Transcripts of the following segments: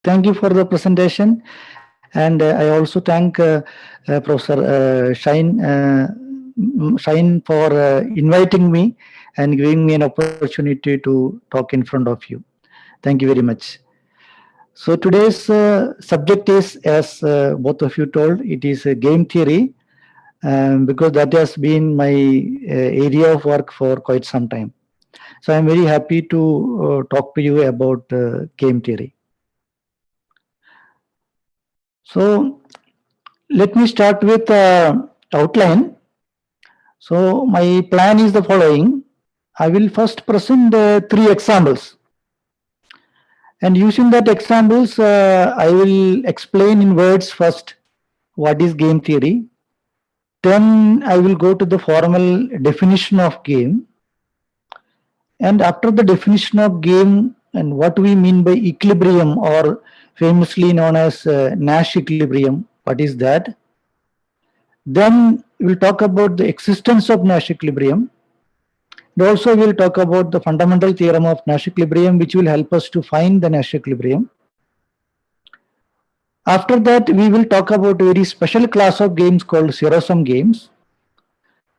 Thank you for the presentation. And I also thank Professor Shine for inviting me and giving me an opportunity to talk in front of you. Thank you very much. So today's subject is, as both of you told, it is game theory, because that has been my area of work for quite some time. So I'm very happy to talk to you about game theory. So let me start with outline. So my plan is the following. I will first present three examples. And using that examples, I will explain in words first what is game theory. Then I will go to the formal definition of game. And after the definition of game and what we mean by equilibrium, or famously known as Nash Equilibrium, what is that? Then we'll talk about the existence of Nash Equilibrium. And also we'll talk about the fundamental theorem of Nash Equilibrium, which will help us to find the Nash Equilibrium. After that, we will talk about a very special class of games called zero-sum games.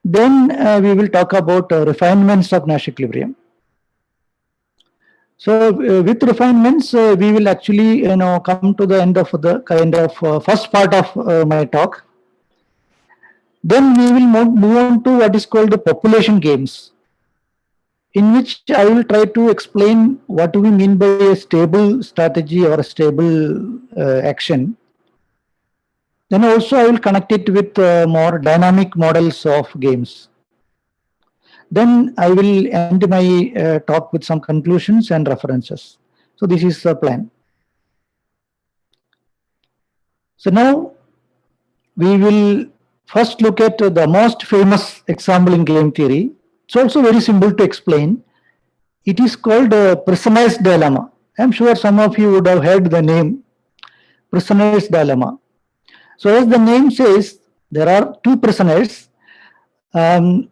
Then we will talk about refinements of Nash Equilibrium. So with refinements, we will actually come to the end of the kind of first part of my talk. Then we will move on to what is called the population games, in which I will try to explain what do we mean by a stable strategy or a stable action. Then also I will connect it with more dynamic models of games. Then I will end my talk with some conclusions and references. So this is the plan. So now we will first look at the most famous example in game theory. It's also very simple to explain. It is called prisoner's dilemma. I'm sure some of you would have heard the name prisoner's dilemma. So as the name says, there are two prisoners.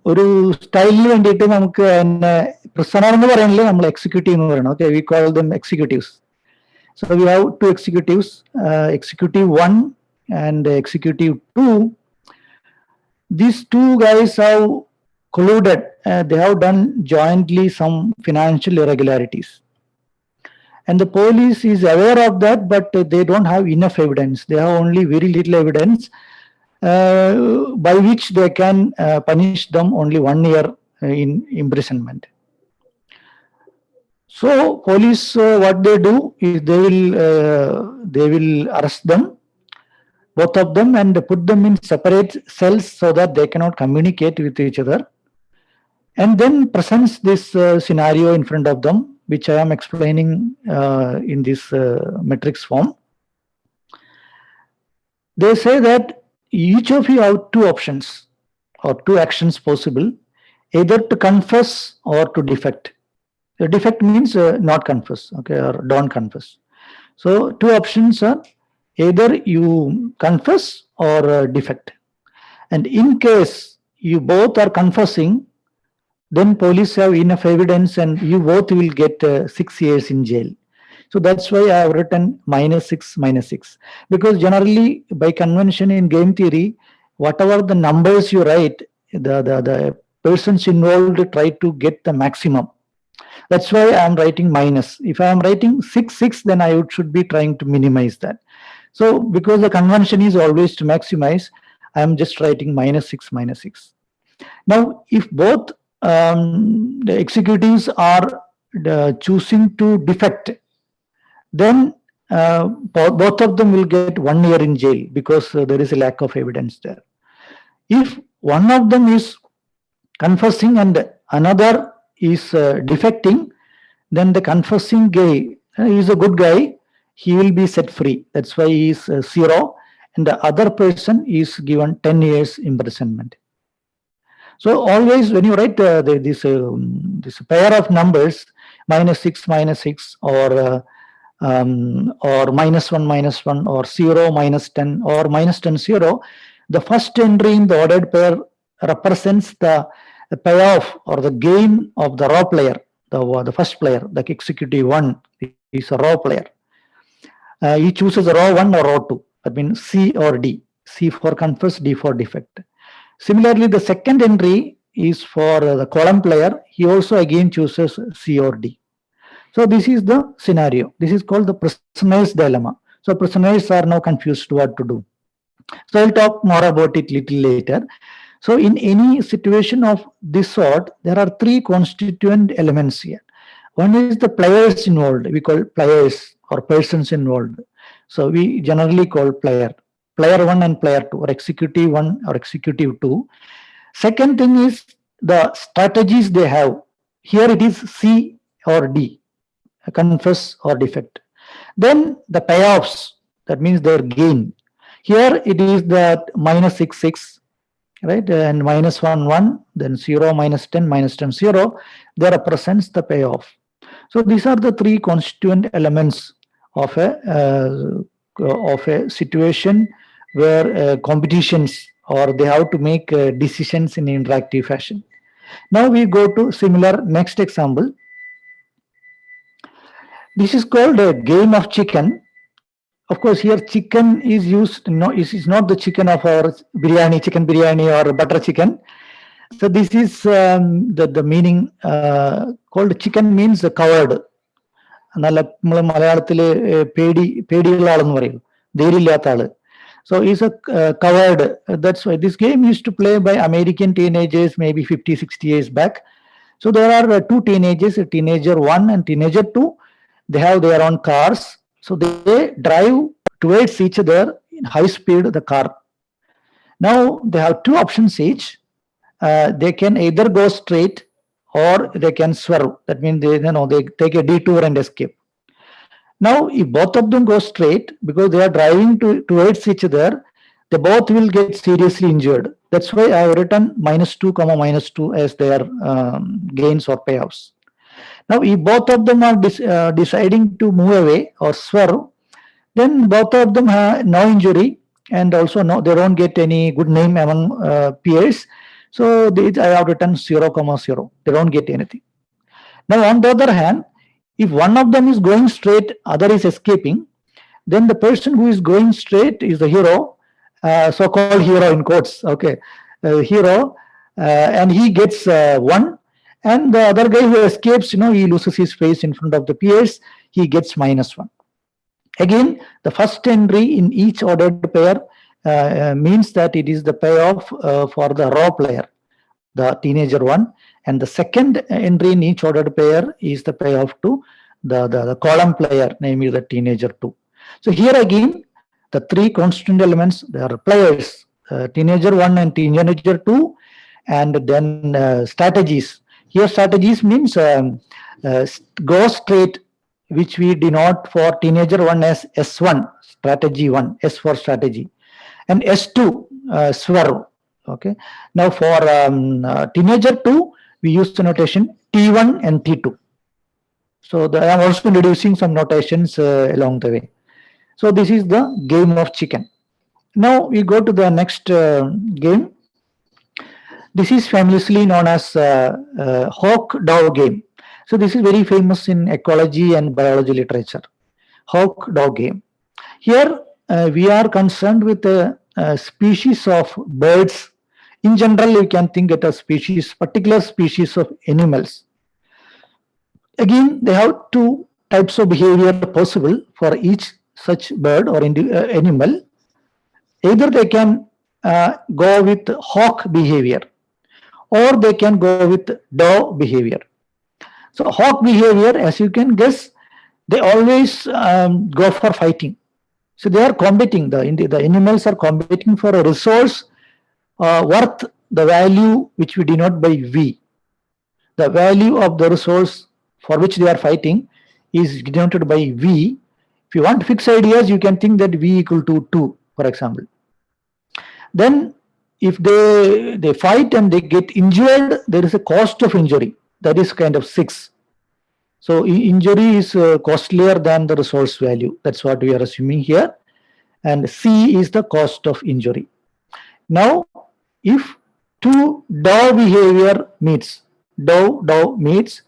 ഒരു സ്റ്റൈലിന് വേണ്ടിയിട്ട് നമുക്ക് prisoner എന്ന് പറയുന്നില്ല, നമ്മൾ executive എന്ന് പറയണം. Okay, we call them executives. So we have two executives, executive 1 and executive 2. These two guys have colluded. They have done jointly some financial irregularities. And the police is aware of that, but they don't have enough evidence. They have only very little evidence by which they can punish them only 1 year in imprisonment. So police, what they do is they will arrest them, both of them, and put them in separate cells so that they cannot communicate with each other, and then presents this scenario in front of them, which I am explaining in this matrix form. They say that each of you have two options or two actions possible, either to confess or to defect. The defect means not confess, okay, or don't confess. So two options are either you confess or defect. And in case you both are confessing, then police have enough evidence and you both will get 6 years in jail. So that's why I have written -6, because generally by convention in game theory, whatever the numbers you write, the persons involved try to get the maximum. That's why I am writing minus. If I am writing 6, then I should be trying to minimize that. So because the convention is always to maximize, I am just writing -6. Now, if both the executives are choosing to defect, then both of them will get 1 year in jail, because there is a lack of evidence there. If one of them is confessing and another is defecting, then the confessing guy is a good guy, he will be set free. That's why he is 0, and the other person is given 10 years imprisonment. So always when you write this pair of numbers, -6, or -1, or 0, -10, or -10, 0, the first entry in the ordered pair represents the payoff or the gain of the raw player, the first player, the executive 1 is a raw player. He chooses row 1 or row 2. That means C or D. C for confess, D for defect. Similarly, the second entry is for the column player. He also again chooses C or D. So this is the scenario. This is called the prisoner's dilemma. So prisoners are now confused what to do. So I'll talk more about it little later. So in any situation of this sort, there are three constituent elements here. One is the players involved. We call players or persons involved. So we generally call player 1 and player 2, or executive 1 or executive 2. Second thing is the strategies they have. Here it is C or D, confess or defect. Then the payoffs, that means their gain. Here it is that minus 6, 6, right? And minus 1, 1, then 0, minus 10, minus 10, 0. There represents the payoff. So these are the three constituent elements of a situation where competitions, or they have to make decisions in interactive fashion. Now we go to similar next example. This is called a game of chicken. Of course, here chicken is used. No, it is not the chicken of our biryani, chicken biryani or butter chicken. So this is the meaning called chicken means covered. നമ്മൾ മലയാളത്തിൽ പേടിയുള്ള ആളെന്ന് പറയും, ധൈര്യമില്ലാത്ത ആള്. So he's a covered. That's why this game used to play by American teenagers maybe 50, 60 years back. So there are two teenagers, teenager 1 and teenager 2. They have their own cars. So they drive towards each other in high speed, the car. Now they have two options each. They can either go straight or they can swerve. That means they take a detour and escape. Now, if both of them go straight, because they are driving towards each other, they both will get seriously injured. That's why I have written -2, -2 as their gains or payoffs. Now, if both of them are deciding to move away or swerve, then both of them have no injury, and also they don't get any good name among peers. So I have written 0, 0. They don't get anything. Now, on the other hand, if one of them is going straight, other is escaping, then the person who is going straight is the hero, so-called hero in quotes, okay, hero, and he gets 1, and the other guy who escapes, he loses his face in front of the peers, he gets -1. Again, the first entry in each ordered pair means that it is the payoff for the raw player, the teenager 1, and the second entry in each ordered pair is the payoff to the column player, namely the teenager 2. So here again, the three constant elements, there are players, teenager 1 and teenager 2, and then strategies. Here strategies means go straight, which we denote for teenager 1 as S1, strategy 1, S for strategy, and S2, swerve. Okay. Now for teenager 2, we use the notation T1 and T2. So I am also introducing some notations along the way. So this is the game of chicken. Now we go to the next game. This is famously known as hawk-dove game. So this is very famous in ecology and biology literature. Hawk-dove game. Here we are concerned with a species of birds. In general, you can think at a particular species of animals. Again, they have two types of behavior possible for each such bird or animal. Either they can go with hawk behavior, or they can go with dove behavior. So hawk behavior, as you can guess, they always go for fighting. So they are competing. The animals are competing for a resource worth the value which we denote by V. The value of the resource for which they are fighting is denoted by V. If you want fixed ideas, you can think that V equal to 2, for example. Then if they fight and they get injured, there is a cost of injury. That is kind of 6. So injury is costlier than the resource value. That's what we are assuming here. And C is the cost of injury. Now, if two dove behavior meets, dove meets,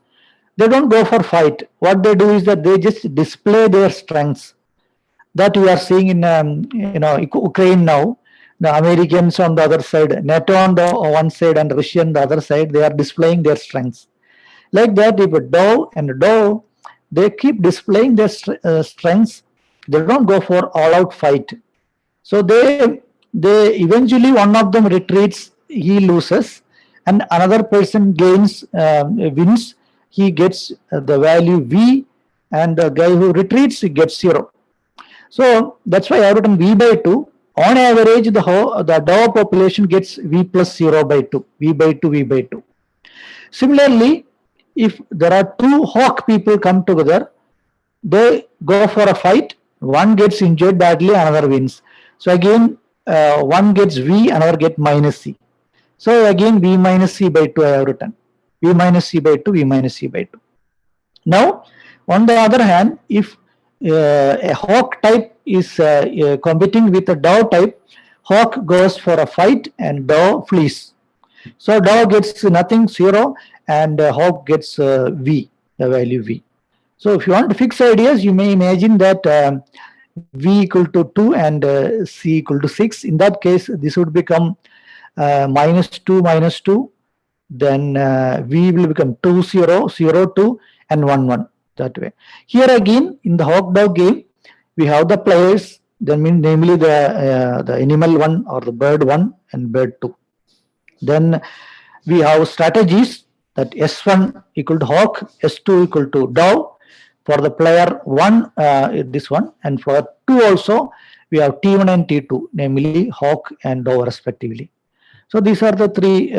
they don't go for fight. What they do is that they just display their strengths. that we are seeing in Ukraine now. The Americans on the other side, NATO on the one side, and Russia on the other side, they are displaying their strengths. Like that, if a Dow and Dow, they keep displaying their strengths. They don't go for all-out fight. So they eventually one of them retreats, he loses, and another person gains, wins. He gets the value V, and the guy who retreats gets 0. So that's why I have written V by 2. On average, the Dow population gets V plus 0 by 2, V by 2, V by 2. Similarly, if there are two hawk people come together, they go for a fight. One gets injured badly, another wins. So again, one gets V, another gets minus C. So again, V minus C by 2 I have written. V minus C by 2, V minus C by 2. Now, on the other hand, if a hawk type is competing with a Dow type, hawk goes for a fight and Dow flees. So Dow gets nothing, 0, and hawk gets V, the value V. So if you want to fix ideas, you may imagine that V equal to 2 and C equal to 6. In that case, this would become minus 2 minus 2. Then V will become 2 0 0 2 and 1 1, that way. Here again, in the hawk Dow game, we have the players, then namely the animal 1 or the bird 1 and bird 2. Then we have strategies, that S1 equal to hawk, S2 equal to Dow. For the player 1, this one, and for 2 also, we have T1 and T2, namely hawk and Dow respectively. So these are the three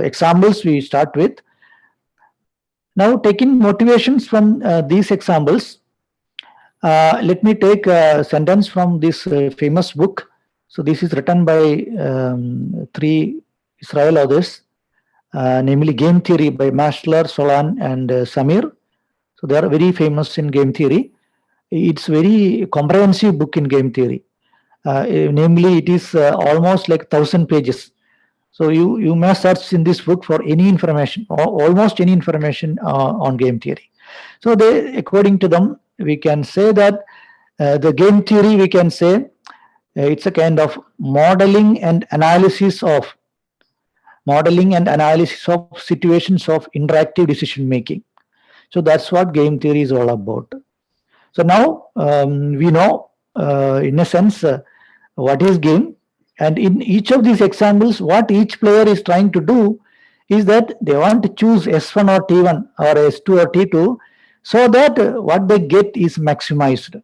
examples we start with. Now, taking motivations from these examples, let me take a sentence from this famous book. So this is written by 3 Israel authors, namely Game Theory by Mashler, Solan, and Samir. So they are very famous in game theory. It's very comprehensive book in game theory. Namely, it is almost like 1,000 pages. So you may search in this book for any information, or almost any information on game theory. So according to them, we can say that the game theory, we can say it's a kind of modeling and analysis of situations of interactive decision making. So that's what game theory is all about. So now we know, in a sense, what is game. And in each of these examples, what each player is trying to do is that they want to choose S1 or T1 or S2 or T2 so that what they get is maximized.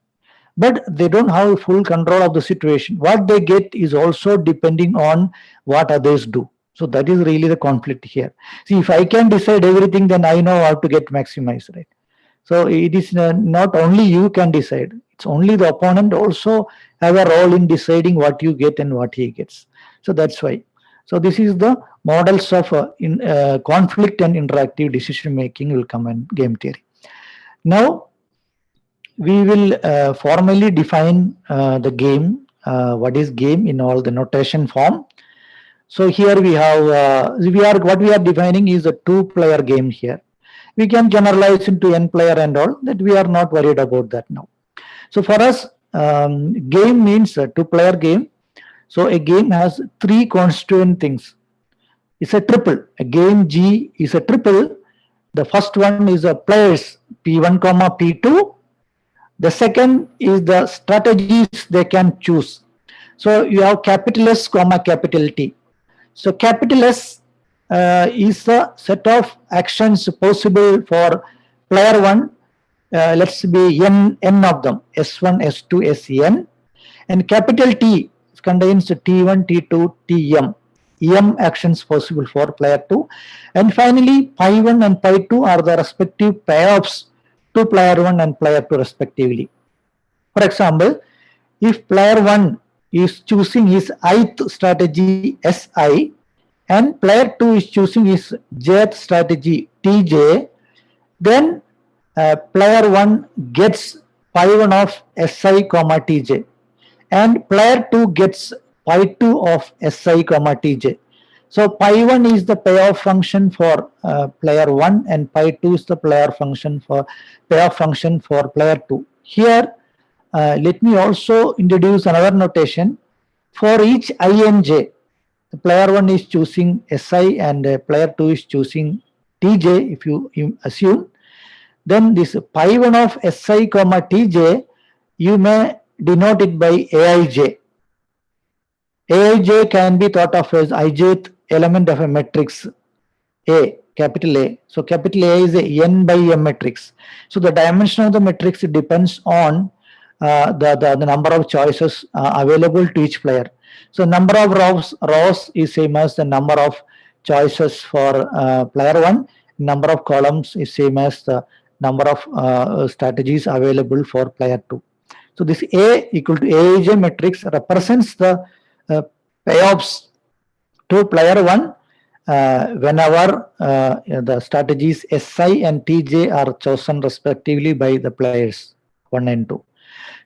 But they don't have full control of the situation. What they get is also depending on what others do. So that is really the conflict here. See, if I can decide everything, then I know how to get maximized, right? So it is not only you can decide. It's only the opponent also have a role in deciding what you get and what he gets. So that's why. So this is the models of conflict and interactive decision making will come in game theory. Now we will formally define the game. What is game in all the notation form? So here we have what we are defining is a 2-player game here. We can generalize into n-player and all, that we are not worried about that now. So for us, game means a 2-player game. So a game has 3 constituent things. It's a triple. A game G is a triple. The first one is a players P1, P2. The second is the strategies they can choose. So you have capital S, capital T. So capital S is a set of actions possible for player 1. Let's be n of them, S1, S2, Sen. And capital T contains T1, T2, Tm. M actions possible for player 2. And finally, pi 1 and pi 2 are the respective payoffs to player 1 and player 2 respectively. For example, if player 1 is choosing his ith strategy Si, and player 2 is choosing his jth strategy Tj, then player 1 gets pi 1 of Si, Tj, and player 2 gets pi 2 of Si, Tj. So pi 1 is the payoff function for player 1, and pi 2 is the payoff function for player 2. Here let me also introduce another notation. For each I and j, player 1 is choosing Si and player 2 is choosing Tj, if you assume, then this pi 1 of Si comma Tj, you may denote it by Aij. Aij can be thought of as ijth element of a matrix A, capital A. So capital A is a n by m matrix. So the dimension of the matrix depends on the number of choices available to each player. So number of rows is same as the number of choices for player 1. Number of columns is same as the number of strategies available for player 2. So this A equal to Aij matrix represents the payoffs to player 1 whenever the strategies Si and Tj are chosen respectively by the players 1 and 2.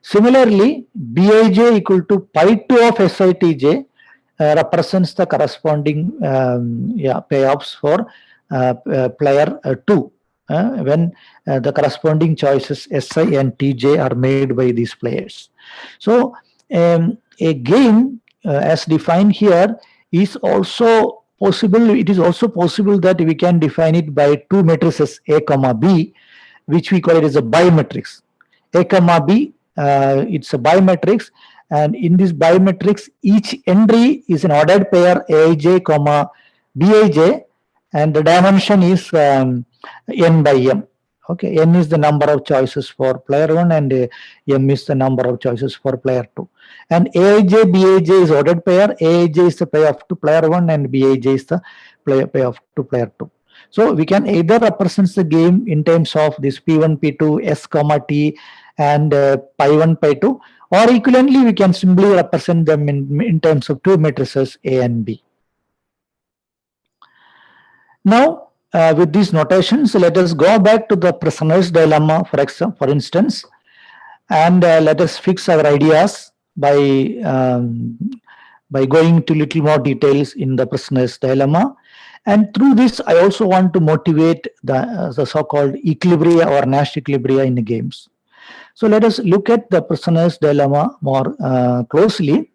Similarly, Bij equal to pi 2 of Si Tj represents the corresponding payoffs for player 2 when the corresponding choices Si and Tj are made by these players. So a game as defined here is also possible. It is also possible that we can define it by two matrices A comma B, which we call it as a bimatrix. A comma B, it's a bimatrix, and in this bimatrix, each entry is an ordered pair Aij comma Bij, and the dimension is n by m. Okay, n is the number of choices for player 1 and m is the number of choices for player 2. And Aij, Bij is ordered pair. Aij is the payoff to player 1 and Bij is the payoff to player 2. So we can either represent the game in terms of this P1, P2, S comma T and pi 1, pi 2, or equivalently we can simply represent them in terms of two matrices A and B. Now, with these notations, let us go back to the prisoner's dilemma, for instance, and let us fix our ideas by going to little more details in the prisoner's dilemma. And through this, I also want to motivate the so-called Equilibria or Nash Equilibria in the games. So let us look at the prisoner's dilemma more closely.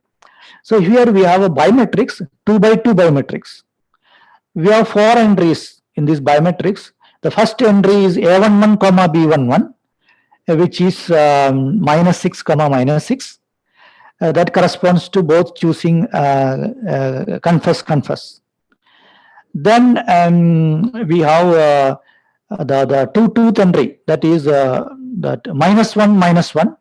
So here we have a bimatrix, 2 by 2 bimatrix. We have 4 entries in this bimatrix. The first entry is A11 comma B11, which is minus 6 comma minus 6. That corresponds to both choosing confess. Then we have the 2 entry, that is that minus 1.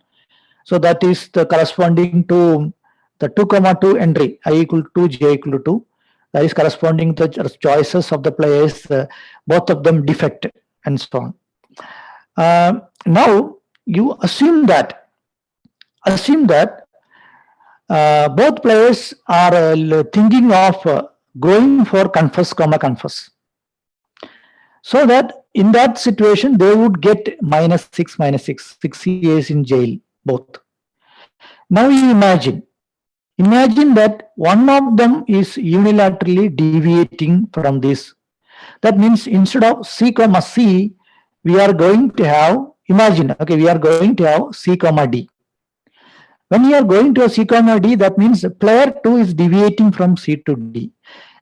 So that is the corresponding to the 2 comma 2 entry, I equal to 2, j equal to 2. That is corresponding to the choices of the players, both of them defect and so on. Now you assume that both players are thinking of going for confess comma confess, so that in that situation they would get minus 6 6 years in jail both. Now you imagine that one of them is unilaterally deviating from this. That means instead of C comma C, we are going to have, we are going to have C comma D. When you are going to a C comma D, that means player 2 is deviating from C to D.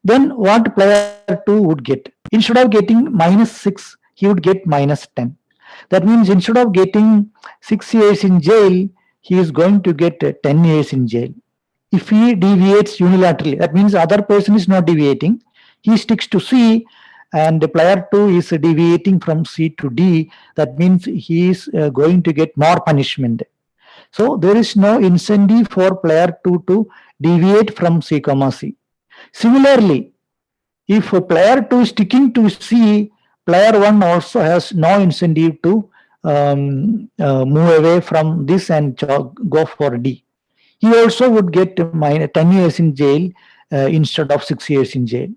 Then what player 2 would get? Instead of getting minus 6, he would get minus 10. That means instead of getting 6 years in jail, he is going to get 10 years in jail. If he deviates unilaterally, that means other person is not deviating, he sticks to C, and the player 2 is deviating from C to D. That means he is going to get more punishment. So there is no incentive for player 2 to deviate from C comma C. Similarly, if player 2 is sticking to C, player 1 also has no incentive to move away from this and go for D. He also would get 10 years in jail instead of 6 years in jail.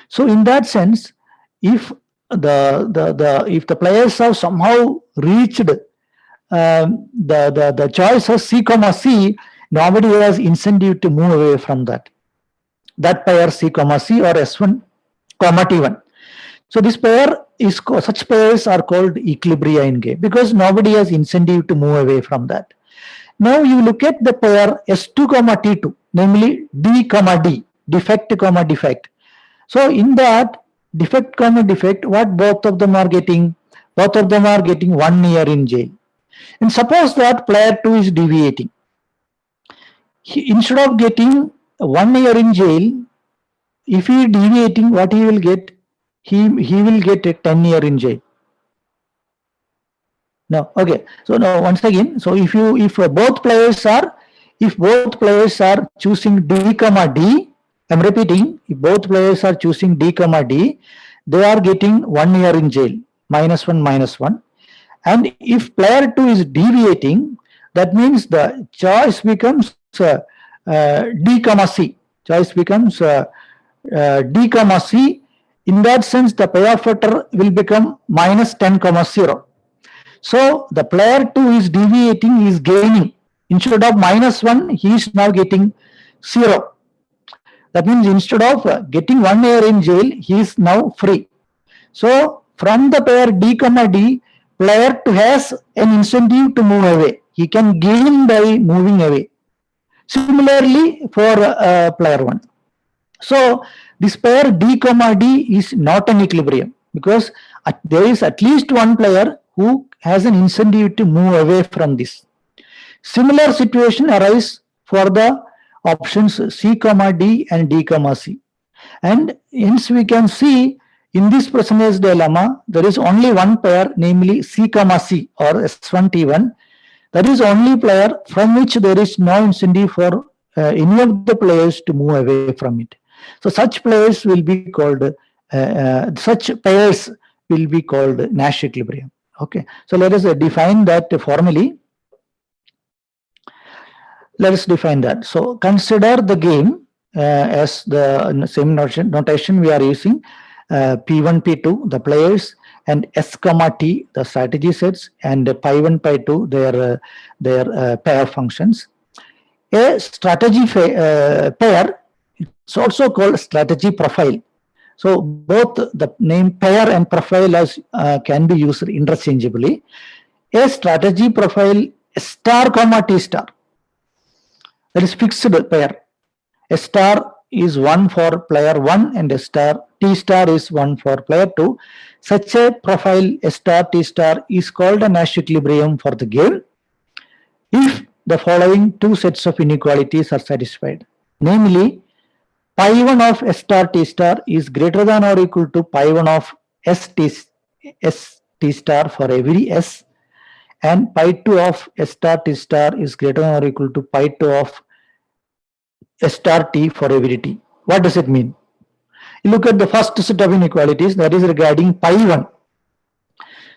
So in that sense, if the players have somehow reached the choice of C comma C, nobody has incentive to move away from that pair C comma C or S1 comma T1. So this pair is, such pairs are called equilibria in game because nobody has incentive to move away from that. Now you look at the pair S2 comma T2, namely D comma D, defect comma defect. So in that defect comma defect, what both of them are getting? Both of them are getting 1 year in jail. And suppose that player 2 is deviating. Instead of getting 1 year in jail, if he is deviating, what he will get? He will get a 10 year in jail. No, okay. So now once again, so if both players are choosing D comma D, I'm repeating, if both players are choosing D comma D, they are getting 1 year in jail, -1. And if player 2 is deviating, that means the choice becomes D comma C. Choice becomes D comma C. In that sense, the payoff factor will become -10,0. So the player 2 is deviating, is gaining. Instead of -1, he is now getting 0. That means instead of getting 1 year in jail, he is now free. So from the pair D comma D, player 2 has an incentive to move away. He can gain by moving away. Similarly for player 1. So this pair D comma D is not an equilibrium, because there is at least one player who has an incentive to move away from this. Similar situation arises for the options C comma D and D comma C. And hence we can see in this percentage dilemma, there is only one pair, namely C comma C or S1T1. That is only player from which there is no incentive for any of the players to move away from it. So such players will be called, such pairs will be called Nash equilibrium. Okay, so let us define that formally. Let us define that. So consider the game as the same notation we are using. P1, P2, the players, and S comma T, the strategy sets, and pi1, pi2, their pair functions. A strategy pair, it's also called strategy profile. So both the name pair and profile as can be used interchangeably. A strategy profile star comma T star, that is fixed pair. A star is 1 for player 1 and a star T star is 1 for player 2. Such a profile, a star T star, is called a Nash equilibrium for the game if the following two sets of inequalities are satisfied. Namely, pi1 of S star T star is greater than or equal to pi1 of S T star for every S, and pi2 of S star T star is greater than or equal to pi2 of S star T for every T. What does it mean? You look at the first set of inequalities, that is regarding pi1.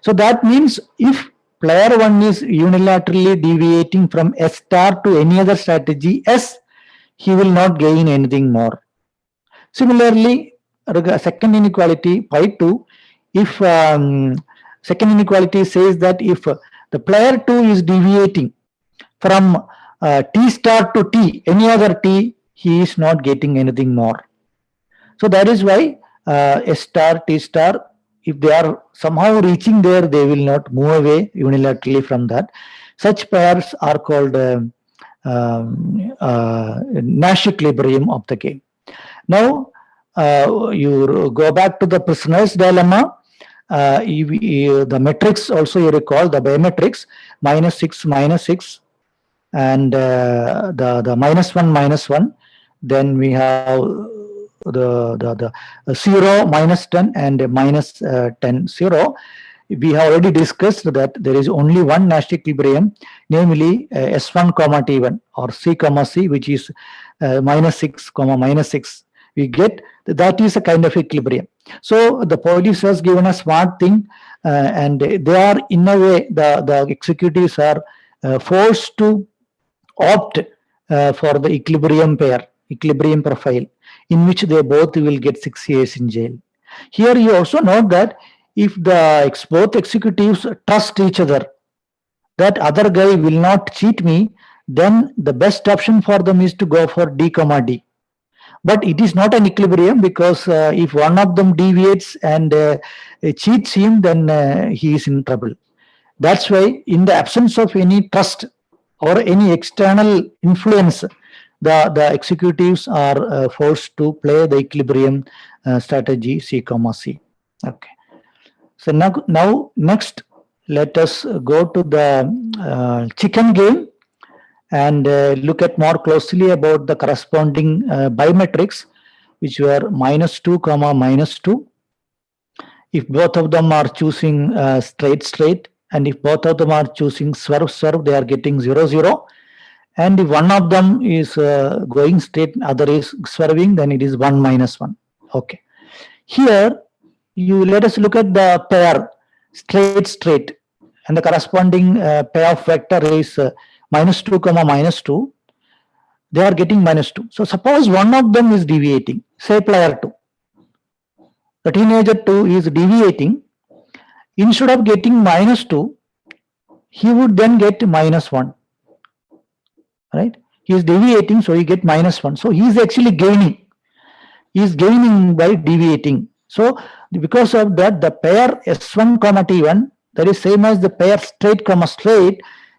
So that means if player 1 is unilaterally deviating from S star to any other strategy S, he will not gain anything more. Similarly, second inequality pi2, if second inequality says that if the player 2 is deviating from T star to T, any other T, he is not getting anything more. So that is why S star, T star, if they are somehow reaching there, they will not move away unilaterally from that. Such pairs are called Nash equilibrium of the game. Now, you go back to the prisoner's dilemma. The matrix also, you recall the matrix -6, and the -1, then we have the 0, -10, and -10, 0. We have already discussed that there is only one Nash equilibrium, namely S1 comma T1 or C comma C, which is -6 comma -6. We get that is a kind of equilibrium. So the police has given a smart thing, and they are in a way, the executives are forced to opt for the equilibrium pair, equilibrium profile, in which they both will get 6 years in jail. Here you also note that if both executives trust each other, that other guy will not cheat me, then the best option for them is to go for D comma D. But it is not an equilibrium, because if one of them deviates and cheats him, then he is in trouble. That's why in the absence of any trust or any external influence, the executives are forced to play the equilibrium strategy C, C. Okay. So now next, let us go to the chicken game and look at more closely about the corresponding bimetrics, which were -2, -2. If both of them are choosing straight, and if both of them are choosing swerve, they are getting 0, 0. And if one of them is going straight, other is swerving, then it is 1, -1. Okay. Here, let us look at the pair straight, and the corresponding pair of vector is -2, -2. They are getting -2. So suppose one of them is deviating, say player 2. The teenager 2 is deviating. Instead of getting -2, he would then get -1. Right? He is deviating, so he get -1. So he is actually gaining. He is gaining by deviating. So because of that, the pair S1, T1, that is same as the pair straight.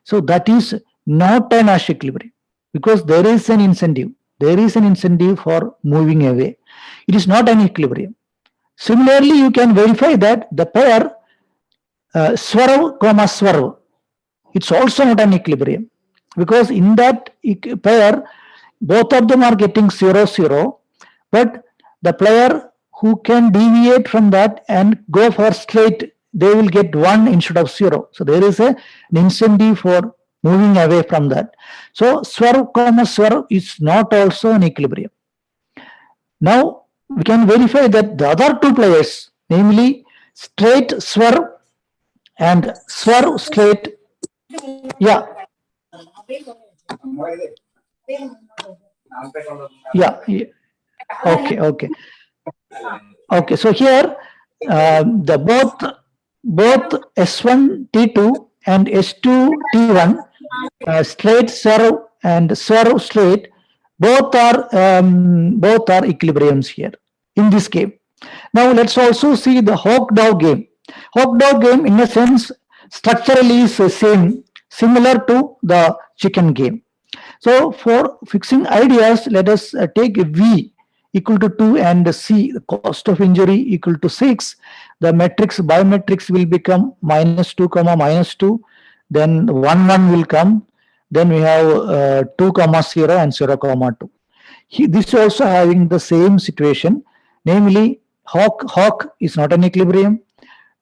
So that is not a Nash equilibrium, because there is an incentive. There is an incentive for moving away. It is not an equilibrium. Similarly, you can verify that the pair swerve, it's also not an equilibrium, because in that pair, both of them are getting 0, 0, but the player who can deviate from that and go for straight, they will get 1 instead of 0. So there is an incentive for moving away from that. So swerve, is not also an equilibrium. Now we can verify that the other two players, namely straight swerve and swerve straight, yeah. Yeah. Okay. So here the both S1 T2 and S2 T1, straight swerve and swerve straight, both are equilibriums here in this game. Now let's also see the hawk dove game. Hawk dove game, in a sense, structurally is the same, similar to the chicken game. So for fixing ideas, let us take V equal to 2 and C, the cost of injury, equal to 6. The bimetrics will become -2, -2. Then 1, 1 will come. Then we have 2, 0 and 0, 2. This is also having the same situation, namely hawk is not an equilibrium.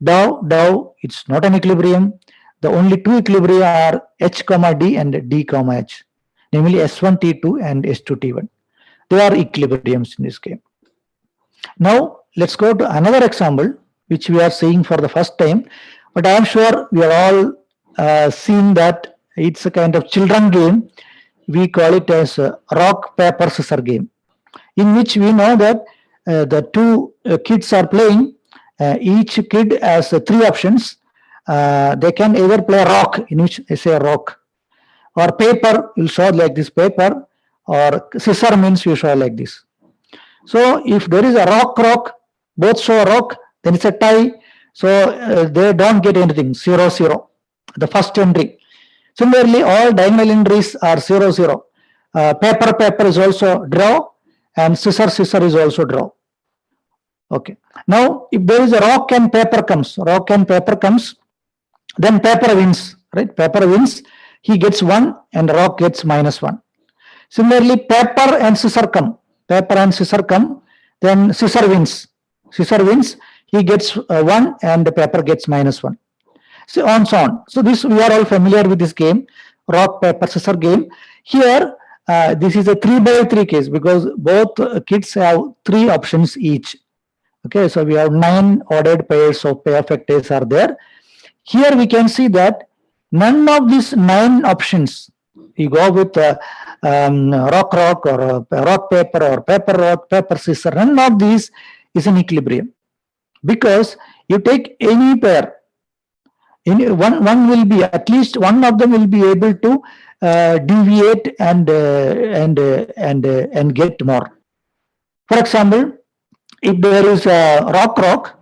Dove, it's not an equilibrium. The only two equilibria are H, D and D, H, namely S1 T2 and S2 T1. They are equilibriums in this game. Now let's go to another example, which we are seeing for the first time, but I am sure we are all seeing that it's a kind of children game. We call it as a rock, paper, scissor game, in which we know that the two kids are playing. Each kid has 3 options. They can either play rock, in which they say rock, or paper, you show like this paper, or scissor means you show like this. So if there is a rock, both show rock, then it's a tie. So they don't get anything, 0, 0, the first entry. Similarly, all diagonal entries are 0, 0. Paper is also draw, and scissor is also draw. Okay. Now, if there is a rock and paper comes, then paper wins, right? Paper wins. He gets 1 and rock gets -1. Similarly, paper and scissor come, then scissor wins. He gets 1 and the paper gets -1. So on. So this, we are all familiar with this game, rock, paper, scissor game. Here, this is a 3x3 case, because both kids have 3 options each. Okay, so we have 9 ordered pairs of pair factors are there. Here we can see that none of these 9 options, you go with rock, or rock, paper, or paper, rock, paper, scissor, none of these is an equilibrium, because you take any pair, one will be, at least one of them will be able to deviate and get more. For example, if there is a rock,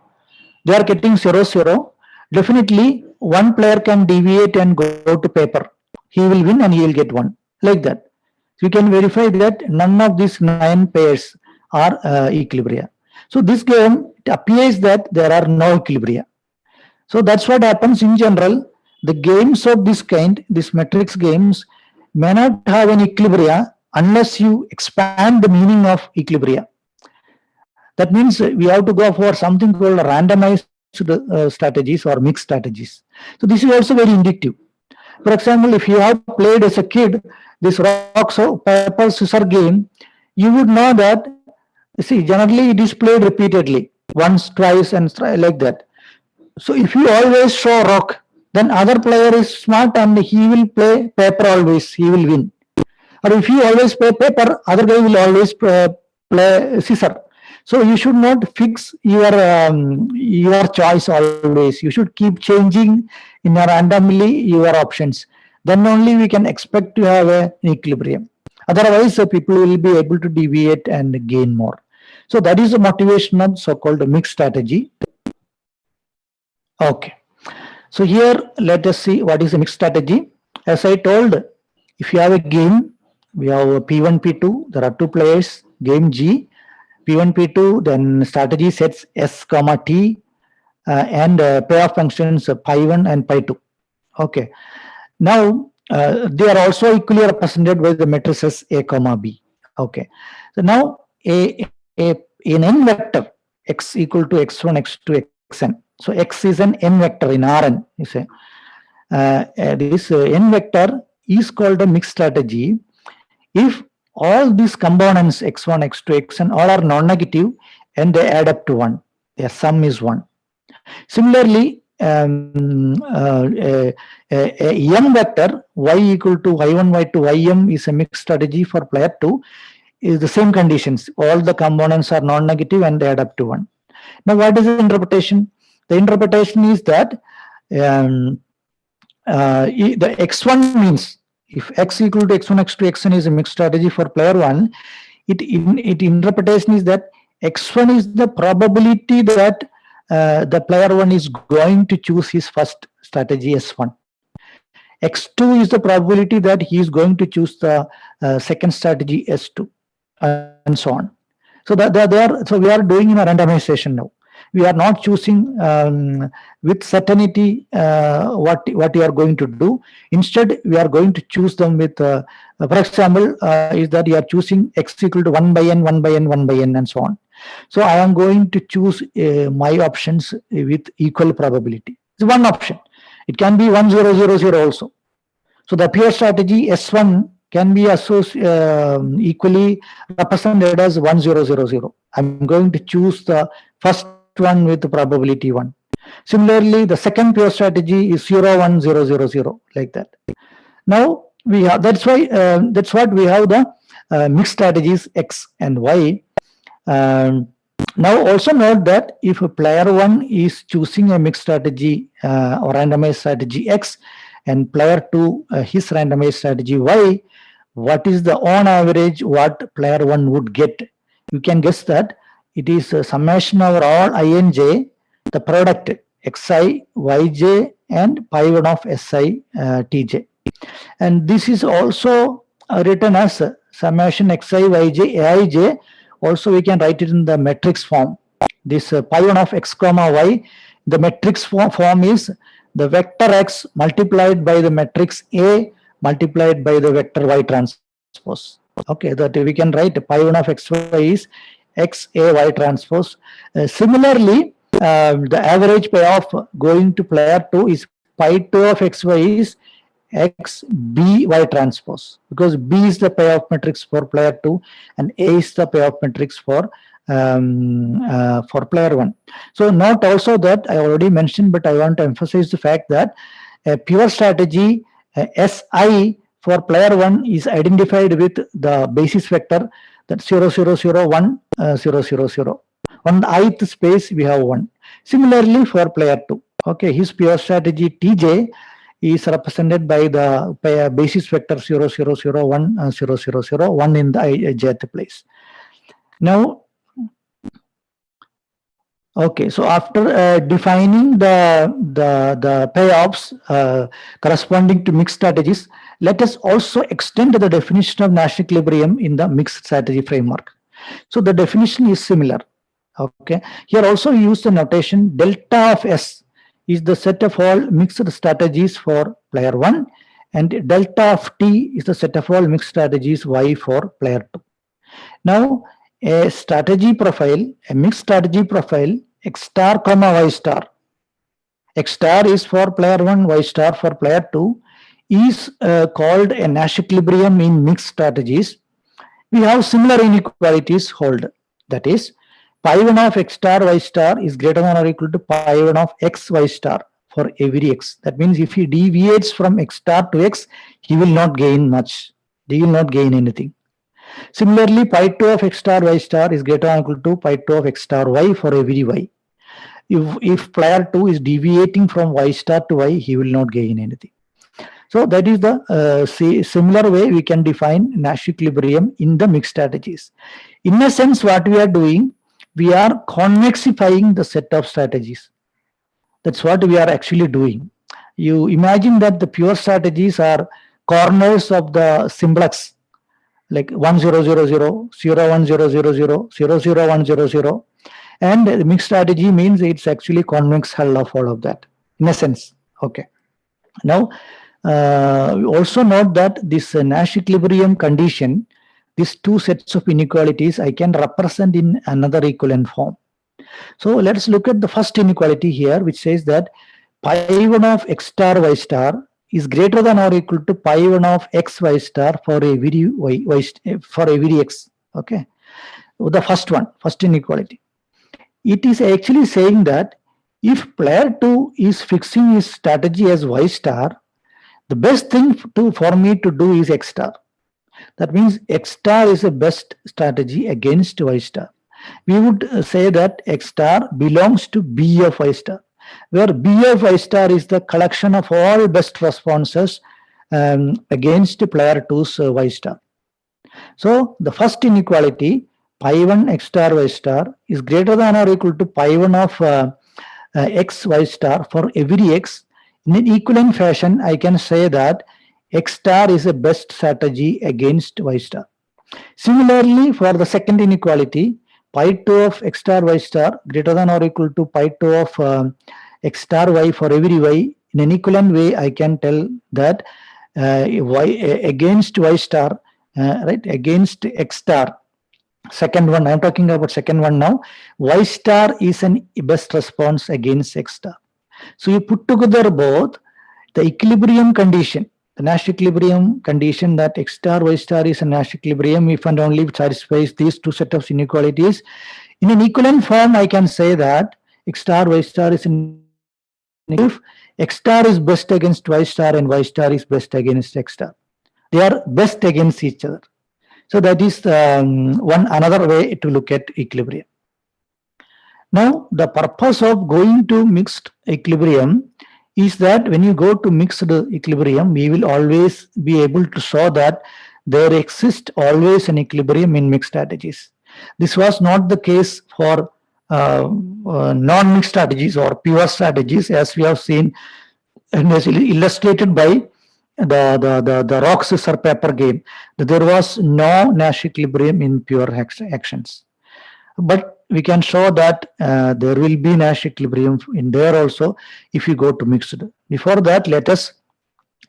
they are getting 0, 0. Definitely, one player can deviate and go to paper. he will win and he will get 1, like that. So you can verify that none of these 9 pairs are equilibria. So this game, it appears that there are no equilibria. So that's what happens in general. The games of this kind, these matrix games, may not have an equilibria unless you expand the meaning of equilibria. That means we have to go for something called randomized strategies or mixed strategies. So this is also very indicative. For example, if you have played as a kid this rock, paper, scissors game, you would know that, see, generally it is played repeatedly, once, twice, and like that. So if you always show rock, then other player is smart and he will play paper always, he will win. Or if you always play paper, other guy will always play scissor. So you should not fix your choice always. You should keep changing in a randomly your options. Then only we can expect to have an equilibrium. Otherwise, people will be able to deviate and gain more. So that is the motivation of so-called mixed strategy. Okay. So here, let us see what is a mixed strategy. As I told, if you have a game, we have P1, P2, there are 2 players, game G, P1, P2, then strategy sets S, T, and payoff functions pi1 and pi2. Okay. Now, they are also equally represented by the matrices A, B. Okay. So now, in n vector, x equal to x1, x2, xn. So x is an n vector in Rn, you say. This n vector is called a mixed strategy if all these components x1, x2, xn all are non-negative and they add up to 1. Their sum is 1. Similarly, a m vector y equal to y1, y2, ym is a mixed strategy for player 2. Is the same conditions. All the components are non-negative and they add up to 1. Now, what is the interpretation? The interpretation is that the x1 means if x equal to x1, x2, xn is a mixed strategy for player 1, its interpretation is that x1 is the probability that the player 1 is going to choose his first strategy S1. x2 is the probability that he is going to choose the second strategy S2, and so on. So so we are doing in a randomization now. We are not choosing with certainty what you are going to do. Instead, we are going to choose them with, for example, is that you are choosing x equal to 1 by n, 1 by n, 1 by n, and so on. So I am going to choose my options with equal probability. It's one option. It can be 1, 0, 0, 0 also. So the pure strategy S1 can be equally represented as 1, 0, 0, 0. I'm going to choose the first one with the probability 1. Similarly, the second pure strategy is 0, 1, 0, 0, 0, like that. Now we have, that's what we have the mixed strategies X and Y. Now also note that if a player 1 is choosing a mixed strategy or randomized strategy X and player 2 his randomized strategy Y, what is the on average what player 1 would get? You can guess that it is a summation over all I and j, the product xi, yj, and pi1 of si, tj. And this is also written as summation xi, yj, aij. Also, we can write it in the matrix form. This pi1 of x comma y, the matrix form is the vector x multiplied by the matrix A multiplied by the vector y transpose. Okay, that we can write pi1 of xy is x a y transpose. Similarly, the average payoff going to player 2 is pi2 of xy is x b y transpose, because B is the payoff matrix for player 2 and A is the payoff matrix for player 1. So note also that I already mentioned, but I want to emphasize the fact that a pure strategy Si for player 1 is identified with the basis vector that 0, 0, 0, 1, 0, 0, 0. On the ith space we have 1. Similarly for player 2, okay, his pure strategy Tj is represented by the basis vector 0, 0, 0, 1, 0, 0, 0, 1 in the jth place. Now, okay, so after defining the payoffs corresponding to mixed strategies, let us also extend the definition of Nash equilibrium in the mixed strategy framework. So the definition is similar. Okay. Here also we use the notation delta of S is the set of all mixed strategies for player 1, and delta of T is the set of all mixed strategies Y for player 2. Now, a strategy profile, a mixed strategy profile, X star comma Y star. X star is for player 1, Y star for player 2, is called a Nash equilibrium in mixed strategies. We have similar inequalities hold. That is, pi 1 of X star Y star is greater than or equal to pi 1 of X Y star for every X. That means if he deviates from X star to X, he will not gain much. He will not gain anything. Similarly, pi 2 of X star Y star is greater than or equal to pi 2 of X star Y for every Y. If player 2 is deviating from Y star to Y, he will not gain anything. So that is the similar way we can define Nash equilibrium in the mixed strategies. In a sense, what we are doing, we are convexifying the set of strategies. That's what we are actually doing. You imagine that the pure strategies are corners of the simplex, like 1 0 0 0, 0 1 0 0 0, 0 0 1 0 0. And the mixed strategy means it's actually convex hull of all of that, in a sense. Okay. Now, we also note that this Nash equilibrium condition, these two sets of inequalities, I can represent in another equivalent form. So let's look at the first inequality here, which says that pi 1 of X star Y star is greater than or equal to pi 1 of X Y star for every for every X. Okay. The first one, first inequality. It is actually saying that if player 2 is fixing his strategy as Y star, the best thing for me to do is X star. That means X star is the best strategy against Y star. We would say that X star belongs to B of Y star, where B of Y star is the collection of all best responses against player 2's Y star. So the first inequality, pi 1 X star Y star is greater than or equal to pi 1 of X Y star for every X. In an equivalent fashion, I can say that X star is the best strategy against Y star. Similarly, for the second inequality, pi 2 of X star Y star greater than or equal to pi 2 of X star Y for every Y. In an equivalent way, I can tell that Y against Y star, right, against X star. Second one, I'm talking about second one now. Y star is an best response against X star. So you put together both the equilibrium condition, the Nash equilibrium condition that X star Y star is a Nash equilibrium if and only if it satisfies these two sets of inequalities. In an equivalent form, I can say that X star Y star is an if X star is best against Y star and Y star is best against X star. They are best against each other. So that is another way to look at equilibrium. Now, the purpose of going to mixed equilibrium is that when you go to mixed equilibrium, we will always be able to show that there exists always an equilibrium in mixed strategies. This was not the case for non-mixed strategies or pure strategies, as we have seen and as illustrated by the rock scissor paper game. There was no Nash equilibrium in pure actions, but we can show that there will be Nash equilibrium in there also if you go to mixed. Before that, let us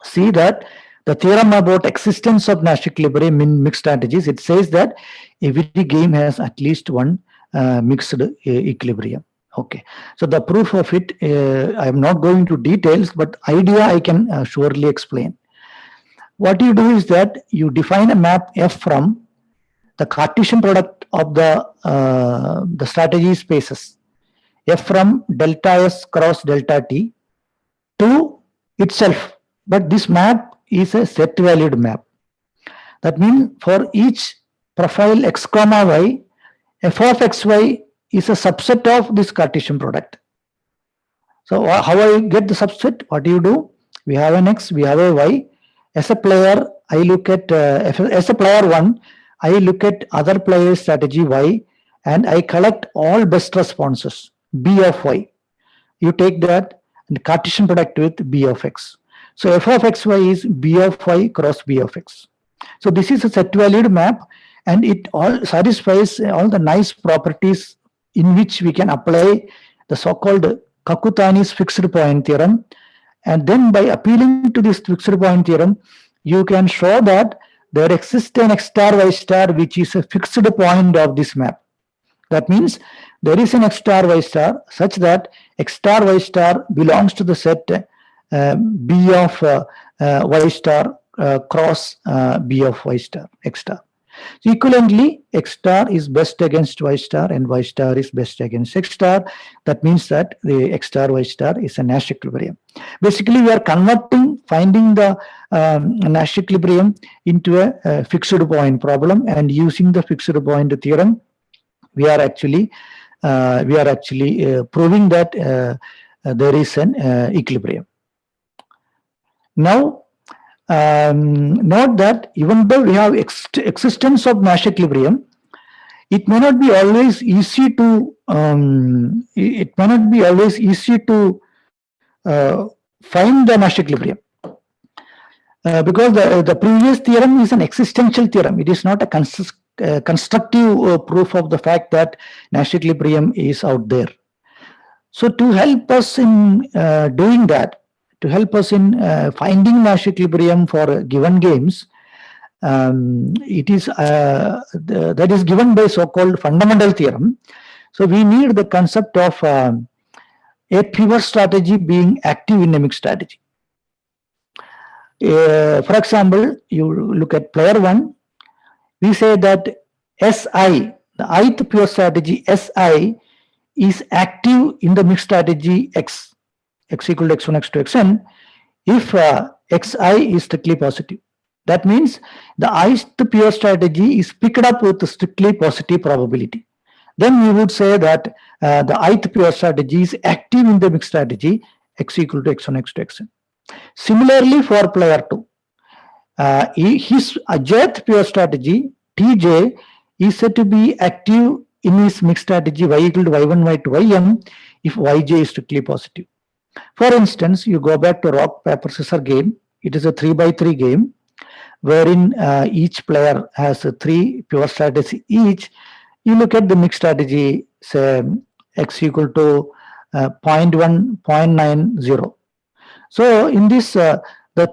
see that the theorem about existence of Nash equilibrium in mixed strategies. It says that every game has at least one mixed equilibrium. Okay, so the proof of it, I am not going to details, but idea I can surely explain. What you do is that you define a map F from the Cartesian product of the strategy spaces F from delta S cross delta T to itself. But this map is a set valued map. That means for each profile X comma Y, F of XY is a subset of this Cartesian product. So how I get the subset? What do you do? We have an X, we have a Y. As a player, I look at as a player 1, I look at other players' strategy Y and I collect all best responses B of Y. You take that and Cartesian product with B of X. So f of xy is b of y cross b of x. So this is a set valued map, and it all satisfies all the nice properties in which we can apply the so-called Kakutani's fixed point theorem. And then by appealing to this fixed point theorem, you can show that there exists an x star y star which is a fixed point of this map. That means there is an x star y star such that x star y star belongs to the set b of y star cross b of y star x star. So equivalently, x star is best against y star and y star is best against x star. That means that the x star y star is a Nash equilibrium. Basically, we are finding the Nash equilibrium into a fixed point problem, and using the fixed point theorem, we are actually proving that there is an equilibrium. Now, note that even though we have existence of Nash equilibrium, it may not be always easy to find the Nash equilibrium, because the previous theorem is an existential theorem. It is not a constructive proof of the fact that Nash equilibrium is out there. So to help us in doing that, to help us in finding Nash equilibrium for given games, it is that is given by so-called fundamental theorem. So we need the concept of a pure strategy being active in a mixed strategy. For example, you look at player 1, we say that SI, the ith pure strategy SI, is active in the mixed strategy x equal to x1, x2, xn, if xi is strictly positive. That means the ith pure strategy is picked up with strictly positive probability. Then we would say that the ith pure strategy is active in the mixed strategy x equal to x1, x2, xn. Similarly, for player 2, his jth pure strategy Tj is said to be active in his mixed strategy y equal to y1, y2, ym if yj is strictly positive. For instance, you go back to rock, paper, scissors game. It is a 3x3 game wherein each player has 3 pure strategies each. You look at the mixed strategy, say x equal to 0.1, 0.90. So in this, the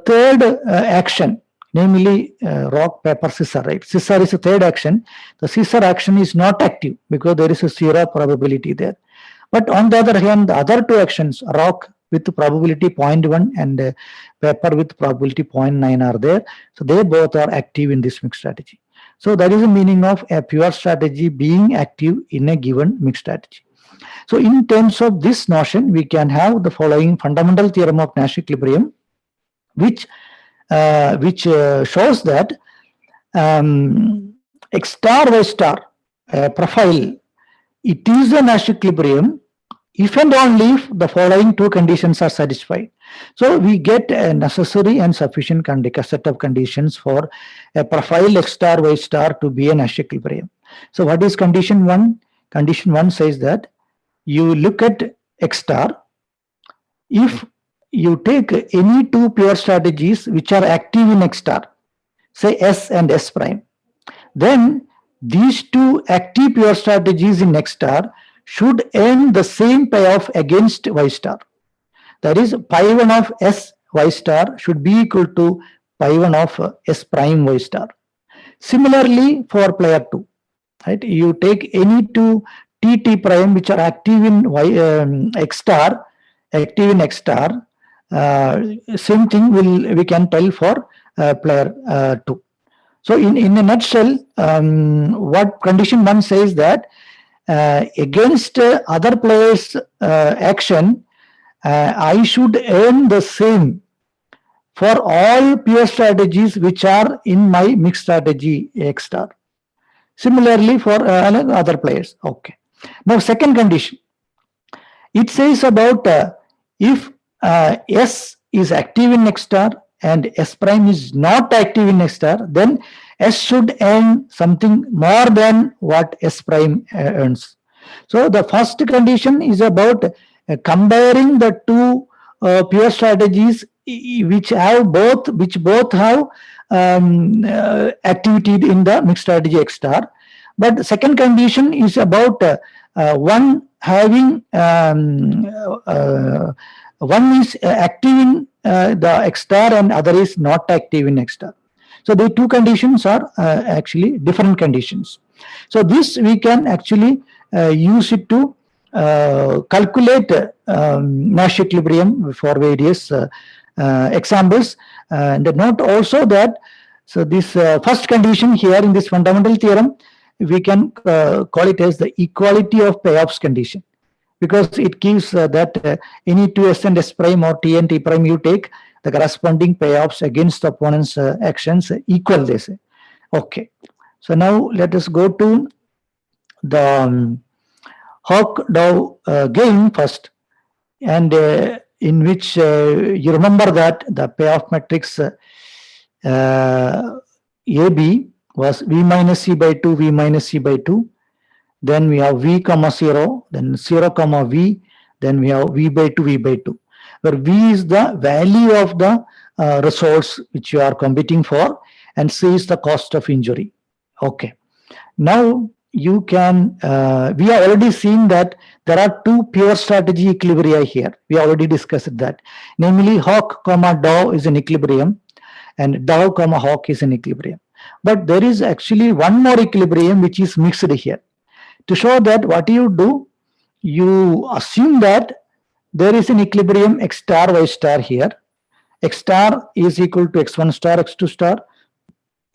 third action, namely rock, paper, scissors, right? Scissors is the third action. The scissors action is not active because there is a 0 probability there. But on the other hand, the other two actions, rock with probability 0.1 and paper with probability 0.9 are there. So they both are active in this mixed strategy. So that is the meaning of a pure strategy being active in a given mixed strategy. So in terms of this notion, we can have the following fundamental theorem of Nash equilibrium, which shows that x star y star profile, it is a Nash equilibrium if and only if the following two conditions are satisfied. So we get a necessary and sufficient set of conditions for a profile x star y star to be a Nash equilibrium. So what is condition 1? Condition 1 says that you look at x star. If you take any two pure strategies which are active in x star, say S and S prime, then these two active pure strategies in x star should earn the same payoff against y star. That is, pi 1 of S y star should be equal to pi 1 of S prime y star. Similarly, for player 2, right? You take any two T prime which are active in x star, same thing we can tell for player 2. So in a nutshell, what condition 1 says that against other players' action, I should earn the same for all pure strategies which are in my mixed strategy x star. Similarly for other players. Okay. Now second condition, it says about if S is active in x star and S prime is not active in x star, then S should earn something more than what S prime earns. So the first condition is about comparing the two pure strategies which both have activity in the mixed strategy X star. But the second condition is about one having one is active in the X star and other is not active in X star. So the two conditions are actually different conditions. So this we can actually use it to calculate Nash equilibrium for various examples. And note also that, so this first condition here in this fundamental theorem, we can call it as the equality of payoffs condition, because it gives that any 2s and s prime or t and t prime you take, the corresponding payoffs against the opponent's actions equal, they say. Okay, so now let us go to the Hawk-Dow game first, and in which you remember that the payoff matrix AB was V minus C by 2, V minus C by 2. Then we have V comma 0, then 0 comma V, then we have V by 2, V by 2, where V is the value of the resource which you are competing for, and C is the cost of injury. Okay. Now you can, we have already seen that there are two pure strategy equilibria here. We already discussed that. Namely, Hawk comma Dow is an equilibrium, and Dow comma Hawk is an equilibrium. But there is actually one more equilibrium which is mixed here. To show that, what you do, you assume that there is an equilibrium X star Y star here. X star is equal to X1 star X2 star,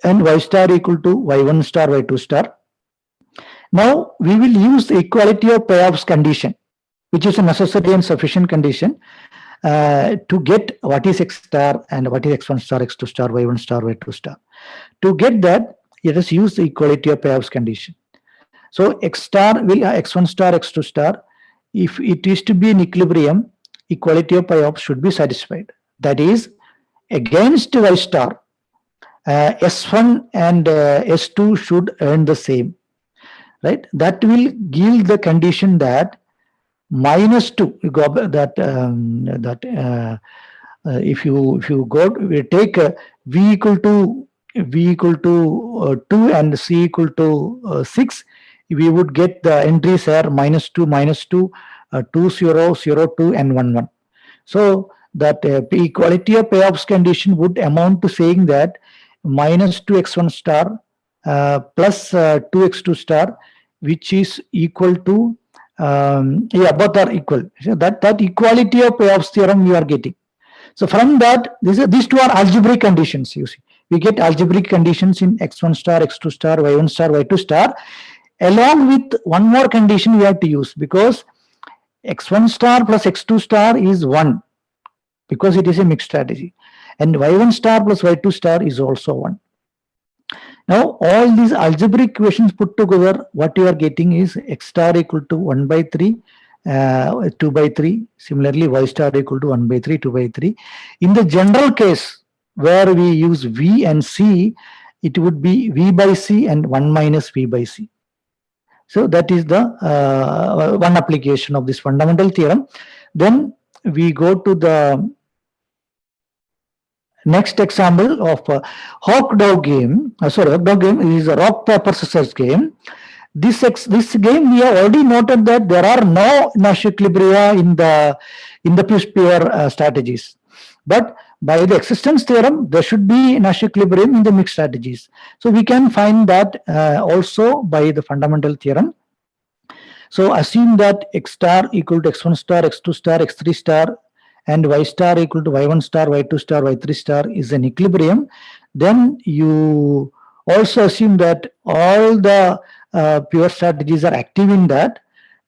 and Y star equal to Y1 star Y2 star. Now we will use the equality of payoffs condition, which is a necessary and sufficient condition to get what is X star and what is X1 star X2 star Y1 star Y2 star. To get that, let us use the equality of payoffs condition. So X star will X1 star X2 star. If it is to be an equilibrium, equality of payoffs should be satisfied. That is, against Y star, S1 and S2 should earn the same, right? That will give the condition that minus 2, you go that if you go, we take V equal to 2 and C equal to 6, we would get the entries are minus 2, 2, 0, 0, 2, and 1, 1. So that equality of payoffs condition would amount to saying that minus 2x1 star plus 2x2 star, which is equal to, both are equal. So that equality of payoffs theorem you are getting. So from that, these two are algebraic conditions, you see. We get algebraic conditions in x1 star, x2 star, y1 star, y2 star. Along with one more condition we have to use, because x1 star plus x2 star is 1, because it is a mixed strategy, and y1 star plus y2 star is also 1. Now all these algebraic equations put together, what you are getting is x star equal to 1 by 3, 2 by 3. Similarly, y star equal to 1 by 3, 2 by 3. In the general case where we use V and C, it would be V by C and 1 minus V by C. So that is the one application of this fundamental theorem. Then we go to the next example of Hawk-Dow game. Hawk-Dow game is a rock paper scissors game. This game we have already noted that there are no Nash equilibria in the pure strategies, but by the existence theorem there should be Nash equilibrium in the mixed strategies. So we can find that also by the fundamental theorem. So assume that x star equal to x1 star, x2 star, x3 star, and y star equal to y1 star, y2 star, y3 star is an equilibrium. Then you also assume that all the pure strategies are active in that.